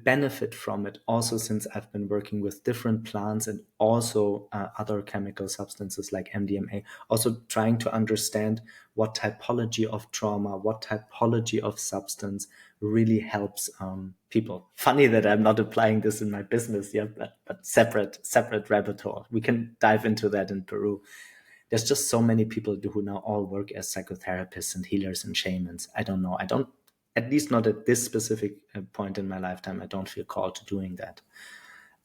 Speaker 6: benefit from it. Also, since I've been working with different plants and also other chemical substances like MDMA, also trying to understand what typology of trauma, what typology of substance really helps people. Funny that I'm not applying this in my business yet, but separate rabbit hole. We can dive into that in Peru. There's just so many people who now all work as psychotherapists and healers and shamans. I don't know. At least not at this specific point in my lifetime, I don't feel called to doing that.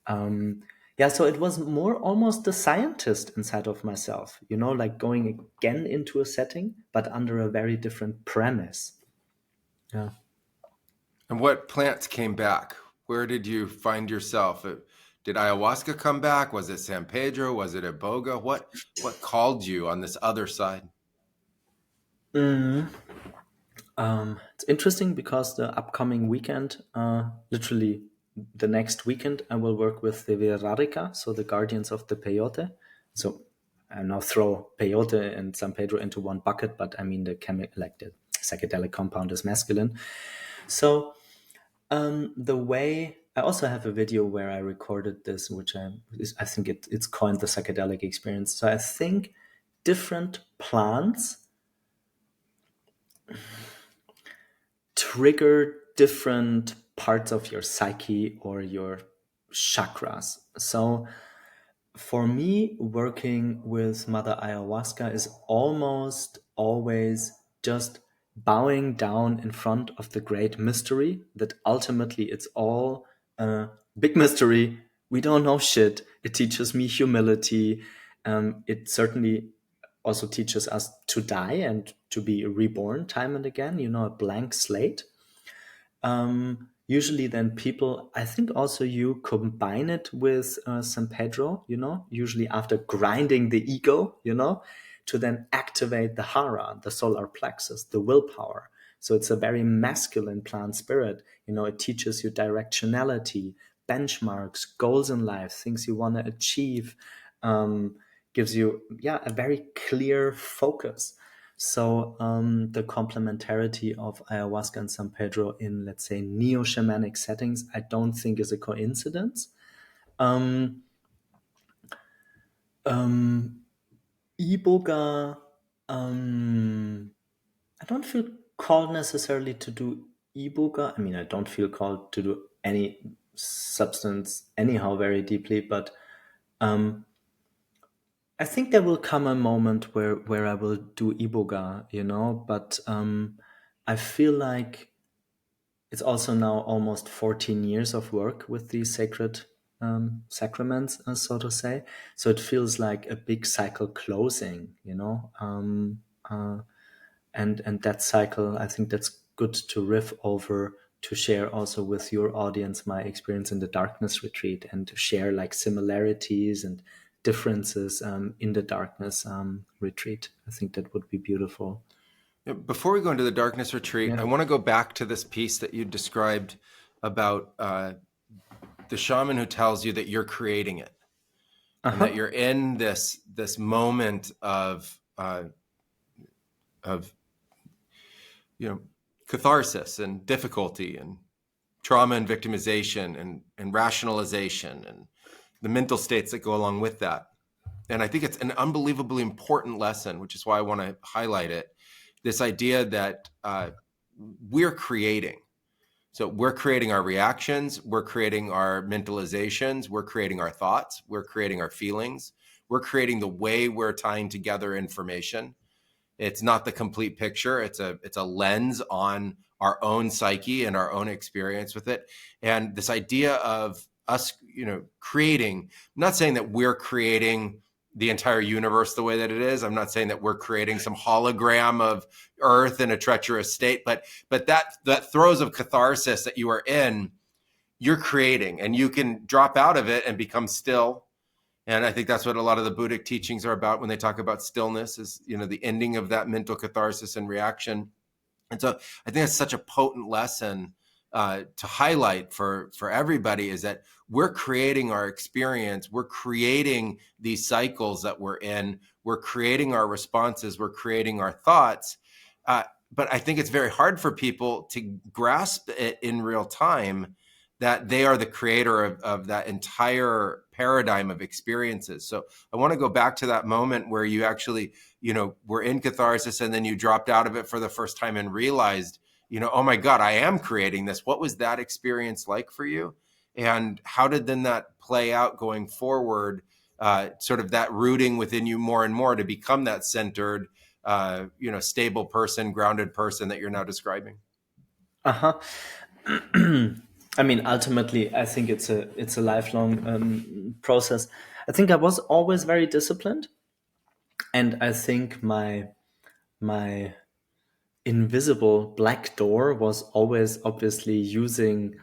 Speaker 6: So it was more almost the scientist inside of myself, you know, like going again into a setting, but under a very different premise. Yeah.
Speaker 5: And what plants came back? Where did you find yourself? Did ayahuasca come back? Was it San Pedro? Was it iboga? What called you on this other side?
Speaker 6: It's interesting because the upcoming weekend, literally the next weekend, I will work with the Virarica, so the guardians of the peyote. So I now throw peyote and San Pedro into one bucket, but I mean the psychedelic compound is masculine. So the way I also have a video where I recorded this, which I think it's coined the psychedelic experience. So I think different plants trigger different parts of your psyche or your chakras. So for me, working with Mother Ayahuasca is almost always just bowing down in front of the great mystery that ultimately it's all a big mystery we don't know shit. It teaches me humility. It certainly also teaches us to die and to be reborn time and again, a blank slate. Usually then people, I think also you combine it with San Pedro, usually after grinding the ego, to then activate the hara, the solar plexus, the willpower. So it's a very masculine plant spirit. It teaches you directionality, benchmarks, goals in life, things you want to achieve, gives you, a very clear focus. So the complementarity of ayahuasca and San Pedro in, let's say, neo-shamanic settings, I don't think is a coincidence. Iboga, I don't feel called necessarily to do iboga. I mean, I don't feel called to do any substance anyhow very deeply, but I think there will come a moment where I will do iboga, but I feel like it's also now almost 14 years of work with these sacred sacraments, so to say. So it feels like a big cycle closing, and that cycle, I think that's good to riff over, to share also with your audience my experience in the darkness retreat, and to share like similarities and differences in the darkness retreat. I think that would be beautiful.
Speaker 5: Before we go into the darkness retreat, I want to go back to this piece that you described about the shaman who tells you that you're creating it, and that you're in this moment of catharsis and difficulty and trauma and victimization and rationalization and the mental states that go along with that. And I think it's an unbelievably important lesson, which is why I want to highlight it. This idea that we're creating. So we're creating our reactions, we're creating our mentalizations, we're creating our thoughts, we're creating our feelings, we're creating the way we're tying together information. It's not the complete picture. It's a lens on our own psyche and our own experience with it. And this idea of us, creating, I'm not saying that we're creating the entire universe the way that it is. I'm not saying that we're creating some hologram of Earth in a treacherous state, but that throes of catharsis that you are in, you're creating, and you can drop out of it and become still. And I think that's what a lot of the Buddhic teachings are about when they talk about stillness, is, the ending of that mental catharsis and reaction. And so I think it's such a potent lesson to highlight for everybody, is that we're creating our experience. We're creating these cycles that we're in. We're creating our responses. We're creating our thoughts. But I think it's very hard for people to grasp it in real time, that they are the creator of that entire paradigm of experiences. So I want to go back to that moment where you actually, were in catharsis, and then you dropped out of it for the first time and realized, oh my God, I am creating this. What was that experience like for you? And how did then that play out going forward, sort of that rooting within you more and more to become that centered, stable person, grounded person that you're now describing?
Speaker 6: I mean, ultimately, I think it's a lifelong process. I think I was always very disciplined, and I think my invisible black door was always obviously using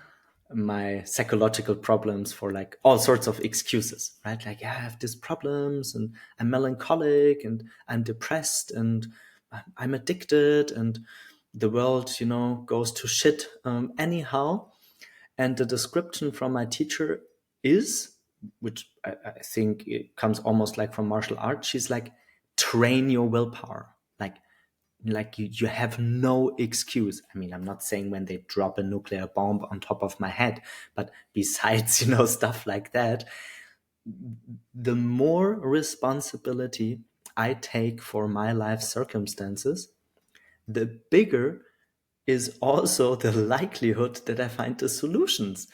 Speaker 6: my psychological problems for like all sorts of excuses, right? Like, I have these problems, and I'm melancholic, and I'm depressed, and I'm addicted, and the world, goes to shit anyhow. And the description from my teacher is, which I think it comes almost like from martial arts, she's like, train your willpower. Like you have no excuse. I mean, I'm not saying when they drop a nuclear bomb on top of my head, but besides, stuff like that, the more responsibility I take for my life circumstances, the bigger is also the likelihood that I find the solutions.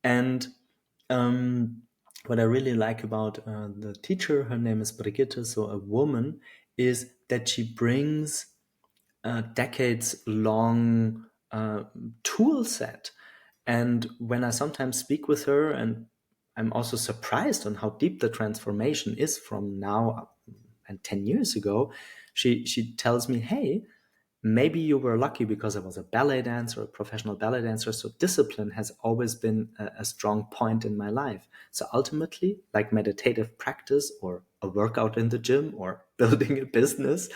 Speaker 6: And what I really like about the teacher, her name is Brigitte, so a woman, is that she brings a decades-long tool set. And when I sometimes speak with her, and I'm also surprised on how deep the transformation is from now and 10 years ago. She tells me, hey, maybe you were lucky because I was a ballet dancer, a professional ballet dancer. So discipline has always been a strong point in my life. So ultimately, like meditative practice or a workout in the gym or building a business,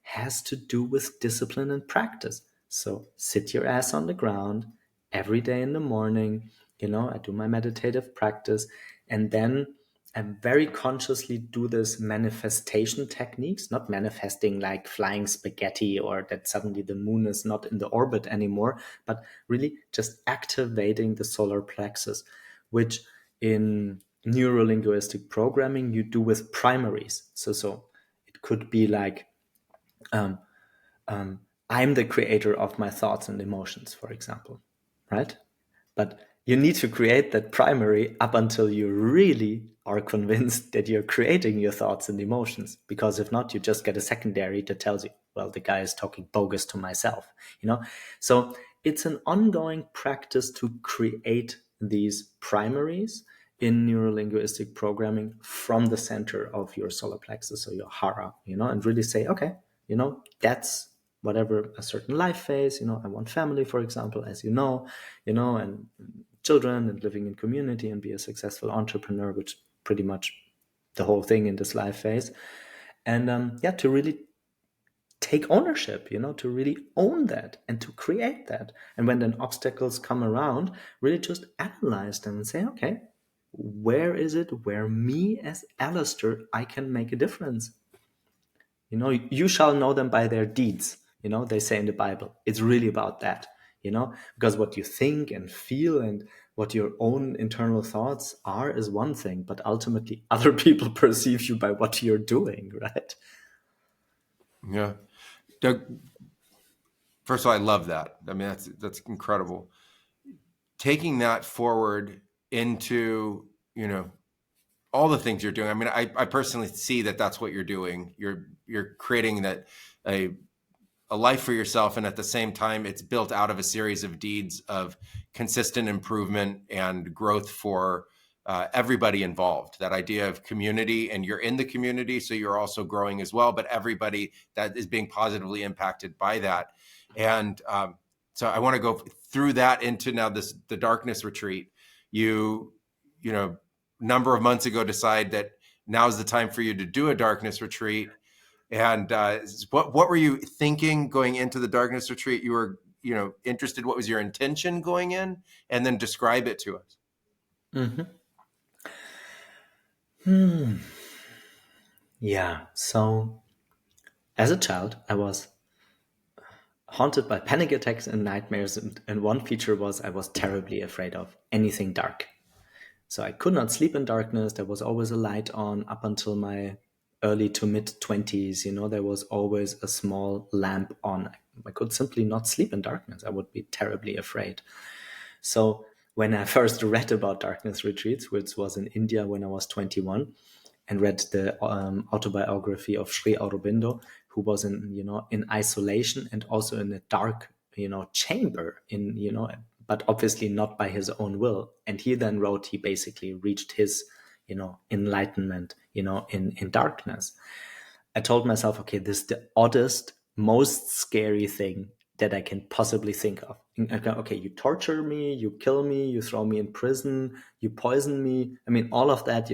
Speaker 6: has to do with discipline and practice. So sit your ass on the ground every day in the morning. I do my meditative practice, and then I very consciously do this manifestation techniques, not manifesting like flying spaghetti or that suddenly the moon is not in the orbit anymore, but really just activating the solar plexus, which in neurolinguistic programming you do with primaries. So it could be like, um, I'm the creator of my thoughts and emotions, for example, right? But you need to create that primary up until you really are convinced that you're creating your thoughts and emotions. Because if not, you just get a secondary that tells you, well, the guy is talking bogus to myself, So it's an ongoing practice to create these primaries in neurolinguistic programming from the center of your solar plexus or your hara, and really say, okay, that's whatever a certain life phase, I want family, for example, as and children and living in community and be a successful entrepreneur, which pretty much the whole thing in this life phase. And to really take ownership, to really own that and to create that. And when then obstacles come around, really just analyze them and say, okay, where is it where me as Alistair, I can make a difference? You shall know them by their deeds, they say in the Bible. It's really about that, because what you think and feel and what your own internal thoughts are is one thing, but ultimately other people perceive you by what you're doing, right?
Speaker 5: Yeah. Doug, first of all, I love that. I mean, that's incredible. Taking that forward into, all the things you're doing. I mean, I personally see that that's what you're doing. You're creating that a life for yourself, and at the same time, it's built out of a series of deeds of consistent improvement and growth for everybody involved. That idea of community, and you're in the community, so you're also growing as well. But everybody that is being positively impacted by that, and so I want to go through that into now the darkness retreat. You know. Number of months ago decide that now's the time for you to do a darkness retreat. And what were you thinking going into the darkness retreat? You were, interested. What was your intention going in? And then describe it to us.
Speaker 6: Yeah. So as a child, I was haunted by panic attacks and nightmares. And one feature was I was terribly afraid of anything dark. So I could not sleep in darkness. There was always a light on up until my early to mid 20s. There was always a small lamp on. I could simply not sleep in darkness. I would be terribly afraid. So when I first read about darkness retreats, which was in India when I was 21, and read the autobiography of Sri Aurobindo, who was in isolation and also in a dark, chamber but obviously not by his own will. And he then wrote, he basically reached his, enlightenment, in darkness. I told myself, okay, this is the oddest, most scary thing that I can possibly think of. Okay, you torture me, you kill me, you throw me in prison, you poison me. I mean, all of that,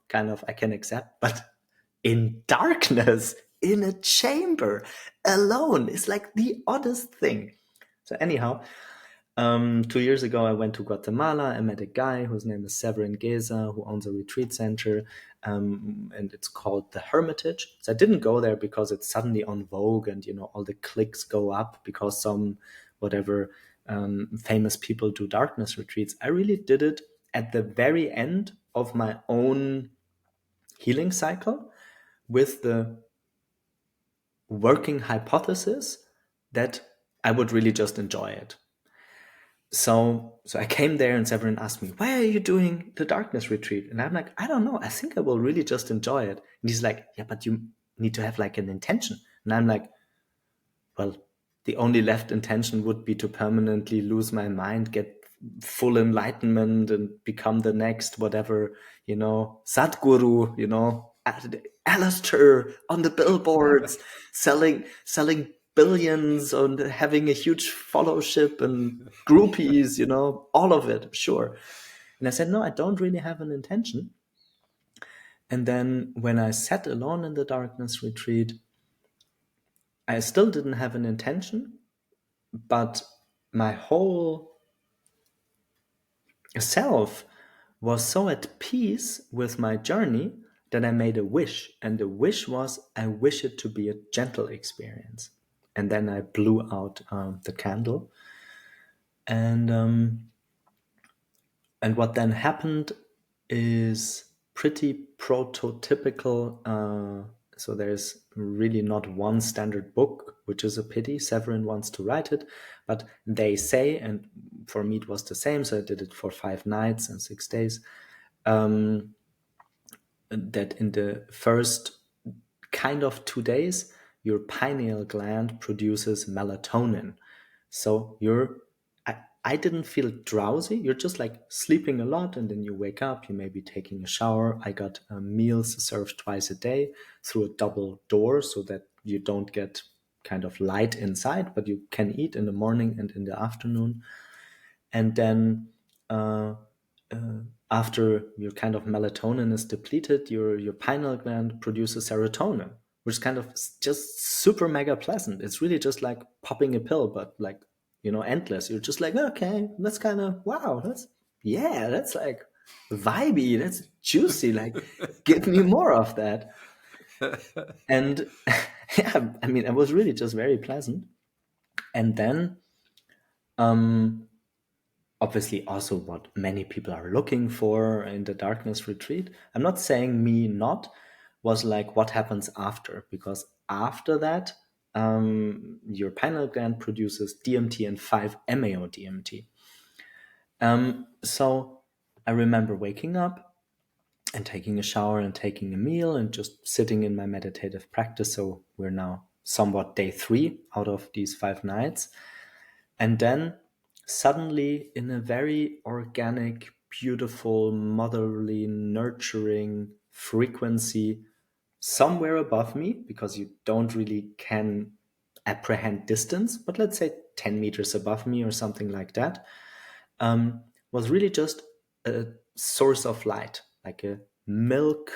Speaker 6: kind of I can accept, but in darkness, in a chamber, alone, is like the oddest thing. So anyhow, 2 years ago, I went to Guatemala. I met a guy whose name is Severin Geza, who owns a retreat center, and it's called the Hermitage. So I didn't go there because it's suddenly on Vogue and, all the clicks go up because some famous people do darkness retreats. I really did it at the very end of my own healing cycle with the working hypothesis that I would really just enjoy it. So I came there and Severin asked me, why are you doing the darkness retreat? And I'm like, I don't know. I think I will really just enjoy it. And he's like, yeah, but you need to have like an intention. And I'm like, well, the only left intention would be to permanently lose my mind, get full enlightenment and become the next whatever, Sadhguru, Alistair on the billboards, selling billions and having a huge followership and groupies, all of it, sure. And I said, no, I don't really have an intention. And then when I sat alone in the darkness retreat, I still didn't have an intention, but my whole self was so at peace with my journey that I made a wish. And the wish was, I wish it to be a gentle experience. And then I blew out the candle. And what then happened is pretty prototypical. So there's really not one standard book, which is a pity. Severin wants to write it, but they say, and for me it was the same, so I did it for 5 nights and 6 days, that in the first kind of 2 days, your pineal gland produces melatonin. So I didn't feel drowsy. You're just like sleeping a lot, and then you wake up, you may be taking a shower. I got meals served twice a day through a double door so that you don't get kind of light inside, but you can eat in the morning and in the afternoon. And then after your kind of melatonin is depleted, your pineal gland produces serotonin, which is kind of just super mega pleasant. It's really just like popping a pill, but like, endless. You're just like, okay, that's kind of, wow, that's like vibey, that's juicy, like give me more of that. And yeah, I mean, it was really just very pleasant. And then obviously also what many people are looking for in the darkness retreat, I'm not saying me not, was like what happens after, because after that your pineal gland produces DMT and 5-MeO DMT. So I remember waking up and taking a shower and taking a meal and just sitting in my meditative practice. So we're now somewhat day 3 out of these 5 nights. And then suddenly, in a very organic, beautiful, motherly, nurturing frequency, somewhere above me, because you don't really can apprehend distance, but let's say 10 meters above me or something like that, was really just a source of light, like a milk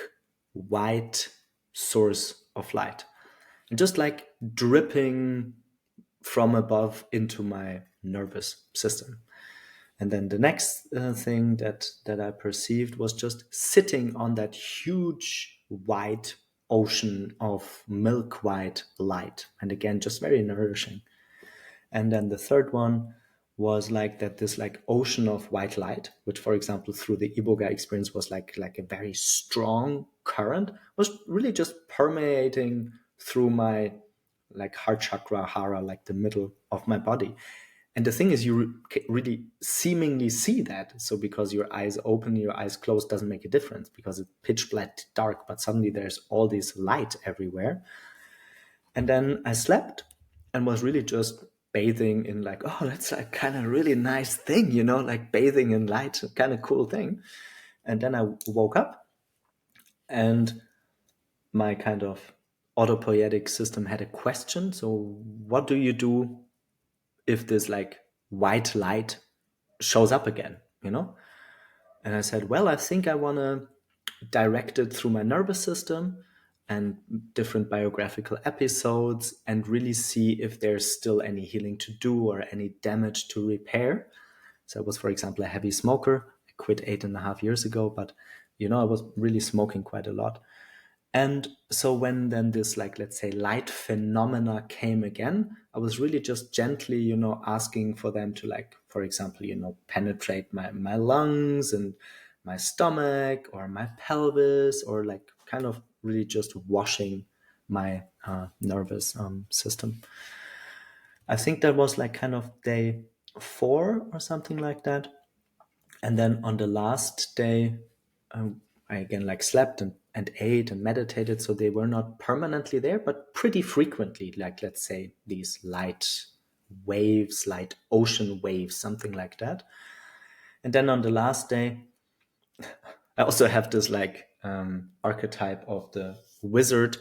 Speaker 6: white source of light, and just like dripping from above into my nervous system. And then the next thing that I perceived was just sitting on that huge white ocean of milk white light, and again just very nourishing. And then the third one was like that, this like ocean of white light, which for example through the Iboga experience was like a very strong current, was really just permeating through my like heart chakra, hara, like the middle of my body. And the thing is, you really seemingly see that. So because your eyes open, your eyes closed doesn't make a difference, because it's pitch black dark, but suddenly there's all this light everywhere. And then I slept and was really just bathing in like, oh, that's like kind of really nice thing, like bathing in light, kind of cool thing. And then I woke up and my kind of autopoietic system had a question. So what do you do if this like white light shows up again, And I said, well, I think I want to direct it through my nervous system and different biographical episodes and really see if there's still any healing to do or any damage to repair. So I was, for example, a heavy smoker. I quit 8.5 years ago, but, I was really smoking quite a lot. And so when then this, like, let's say light phenomena came again, I was really just gently, asking for them to, like, for example, penetrate my lungs and my stomach or my pelvis, or like kind of really just washing my nervous system. I think that was like kind of day 4 or something like that. And then on the last day, I again like slept and ate and meditated. So they were not permanently there, but pretty frequently, like let's say these light waves, light ocean waves, something like that. And then on the last day, I also have this like archetype of the wizard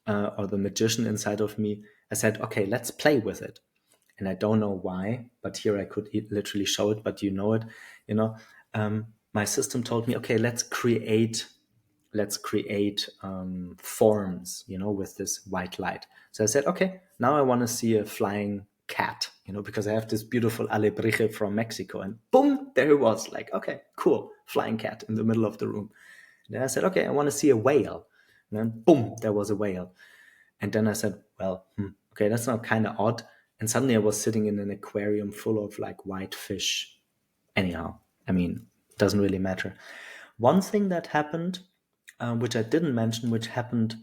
Speaker 6: or the magician inside of me. I said, okay, let's play with it. And I don't know why, but here I could literally show it, but you know it, you know. My system told me, okay, let's create forms, you know, with this white light. So I said, okay, now I want to see a flying cat, you know, because I have this beautiful alebrije from Mexico, and boom, there it was. Like, okay, cool, flying cat in the middle of the room. And then I said, okay, I want to see a whale. And then boom, there was a whale. And then I said, well, okay, that's not kind of odd. And suddenly I was sitting in an aquarium full of like white fish. Anyhow, I mean, it doesn't really matter. One thing that happened, which I didn't mention, which happened,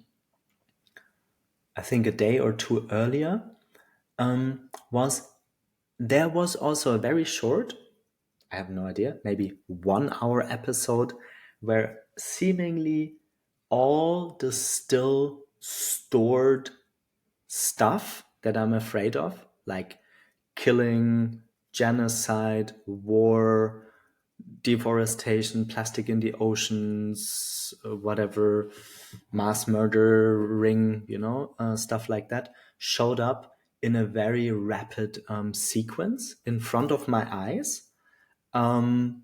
Speaker 6: I think, a day or two earlier, was there was also a very short, I have no idea, maybe 1 hour episode where seemingly all the still stored stuff that I'm afraid of, like killing, genocide, war, deforestation, plastic in the oceans, whatever, mass murdering, you know, stuff like that, showed up in a very rapid sequence in front of my eyes. And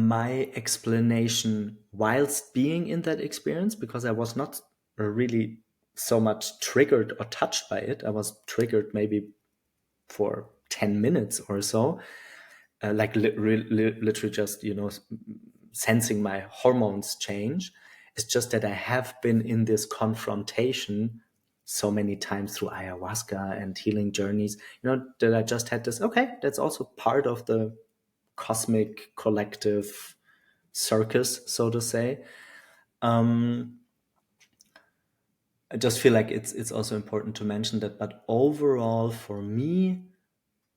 Speaker 6: my explanation, whilst being in that experience, because I was not really so much triggered or touched by it, I was triggered maybe for 10 minutes or so, like literally just, you know, sensing my hormones change. It's just that I have been in this confrontation so many times through ayahuasca and healing journeys, you know, that I just had this, okay, that's also part of the cosmic collective circus, so to say. I just feel like it's also important to mention that. But overall, for me,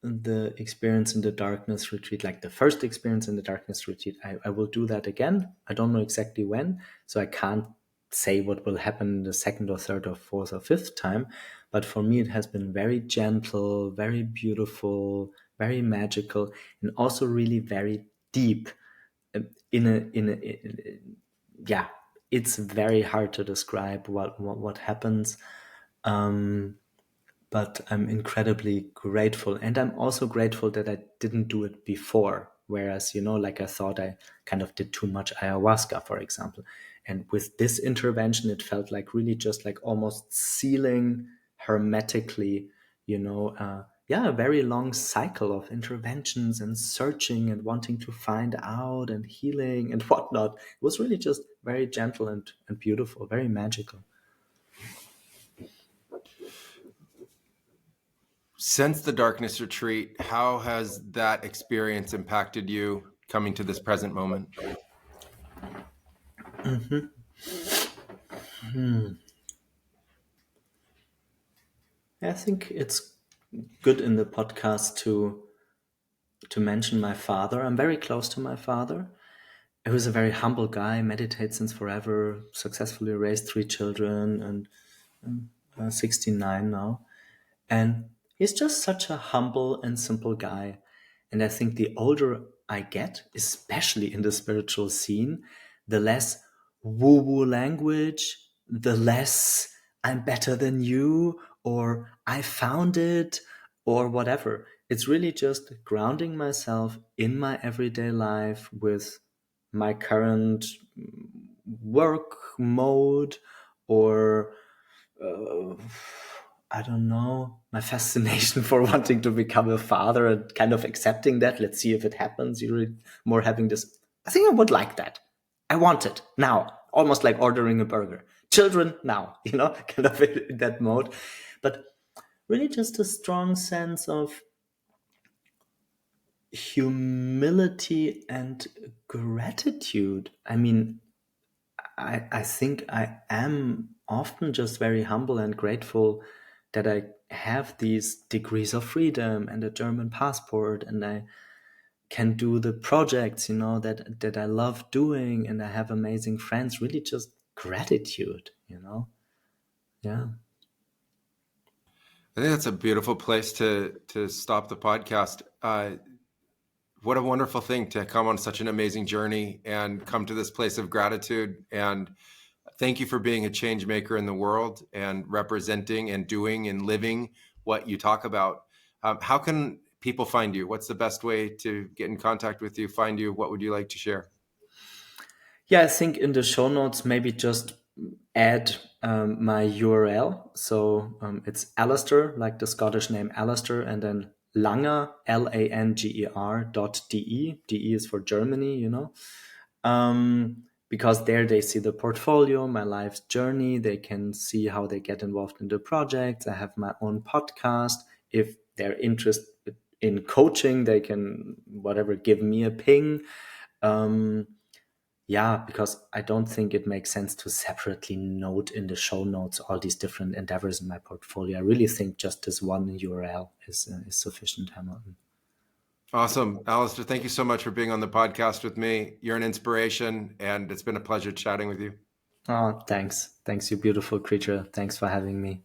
Speaker 6: the experience in the darkness retreat, like the first experience in the darkness retreat, I will do that again. I don't know exactly when, so I can't say what will happen the second or third or fourth or fifth time. But for me, it has been very gentle, very beautiful, very magical, and also really very deep. Yeah, it's very hard to describe what happens. But I'm incredibly grateful. And I'm also grateful that I didn't do it before. Whereas, you know, like I thought I kind of did too much ayahuasca, for example. And with this intervention, it felt like really just like almost sealing hermetically, you know, a very long cycle of interventions and searching and wanting to find out and healing and whatnot. It was really just very gentle and beautiful, very magical.
Speaker 5: Since the darkness retreat, how has that experience impacted you coming to this present moment?
Speaker 6: I think it's good in the podcast to mention my father. I'm very close to my father. He was a very humble guy, meditates since forever, successfully raised 3 children, and 69 now. And he's just such a humble and simple guy. And I think the older I get, especially in the spiritual scene, the less woo-woo language, the less I'm better than you, or I found it, or whatever. It's really just grounding myself in my everyday life with my current work mode, or I don't know, my fascination for wanting to become a father and kind of accepting that. Let's see if it happens. You're more having this, I think I would like that. I want it now, almost like ordering a burger. Children now, you know, kind of in that mode. But really just a strong sense of humility and gratitude. I mean, I think I am often just very humble and grateful that I have these degrees of freedom and a German passport, and I can do the projects, you know, that I love doing, and I have amazing friends. Really just gratitude, you know. Yeah.
Speaker 5: I think that's a beautiful place to stop the podcast. What a wonderful thing to come on such an amazing journey and come to this place of gratitude. And thank you for being a change maker in the world and representing and doing and living what you talk about. How can people find you? What's the best way to get in contact with you, find you? What would you like to share?
Speaker 6: Yeah, I think in the show notes, maybe just add my URL. So it's Alistair, like the Scottish name Alistair, and then Langer, Langer.de. DE is for Germany, you know. Because there they see the portfolio, my life's journey. They can see how they get involved in the projects. I have my own podcast. If they're interested in coaching, they can, whatever, give me a ping. Yeah, because I don't think it makes sense to separately note in the show notes all these different endeavors in my portfolio. I really think just this one URL is sufficient, Hamilton.
Speaker 5: Awesome. Alistair, thank you so much for being on the podcast with me. You're an inspiration, and it's been a pleasure chatting with you.
Speaker 6: Oh, thanks. Thanks, you beautiful creature. Thanks for having me.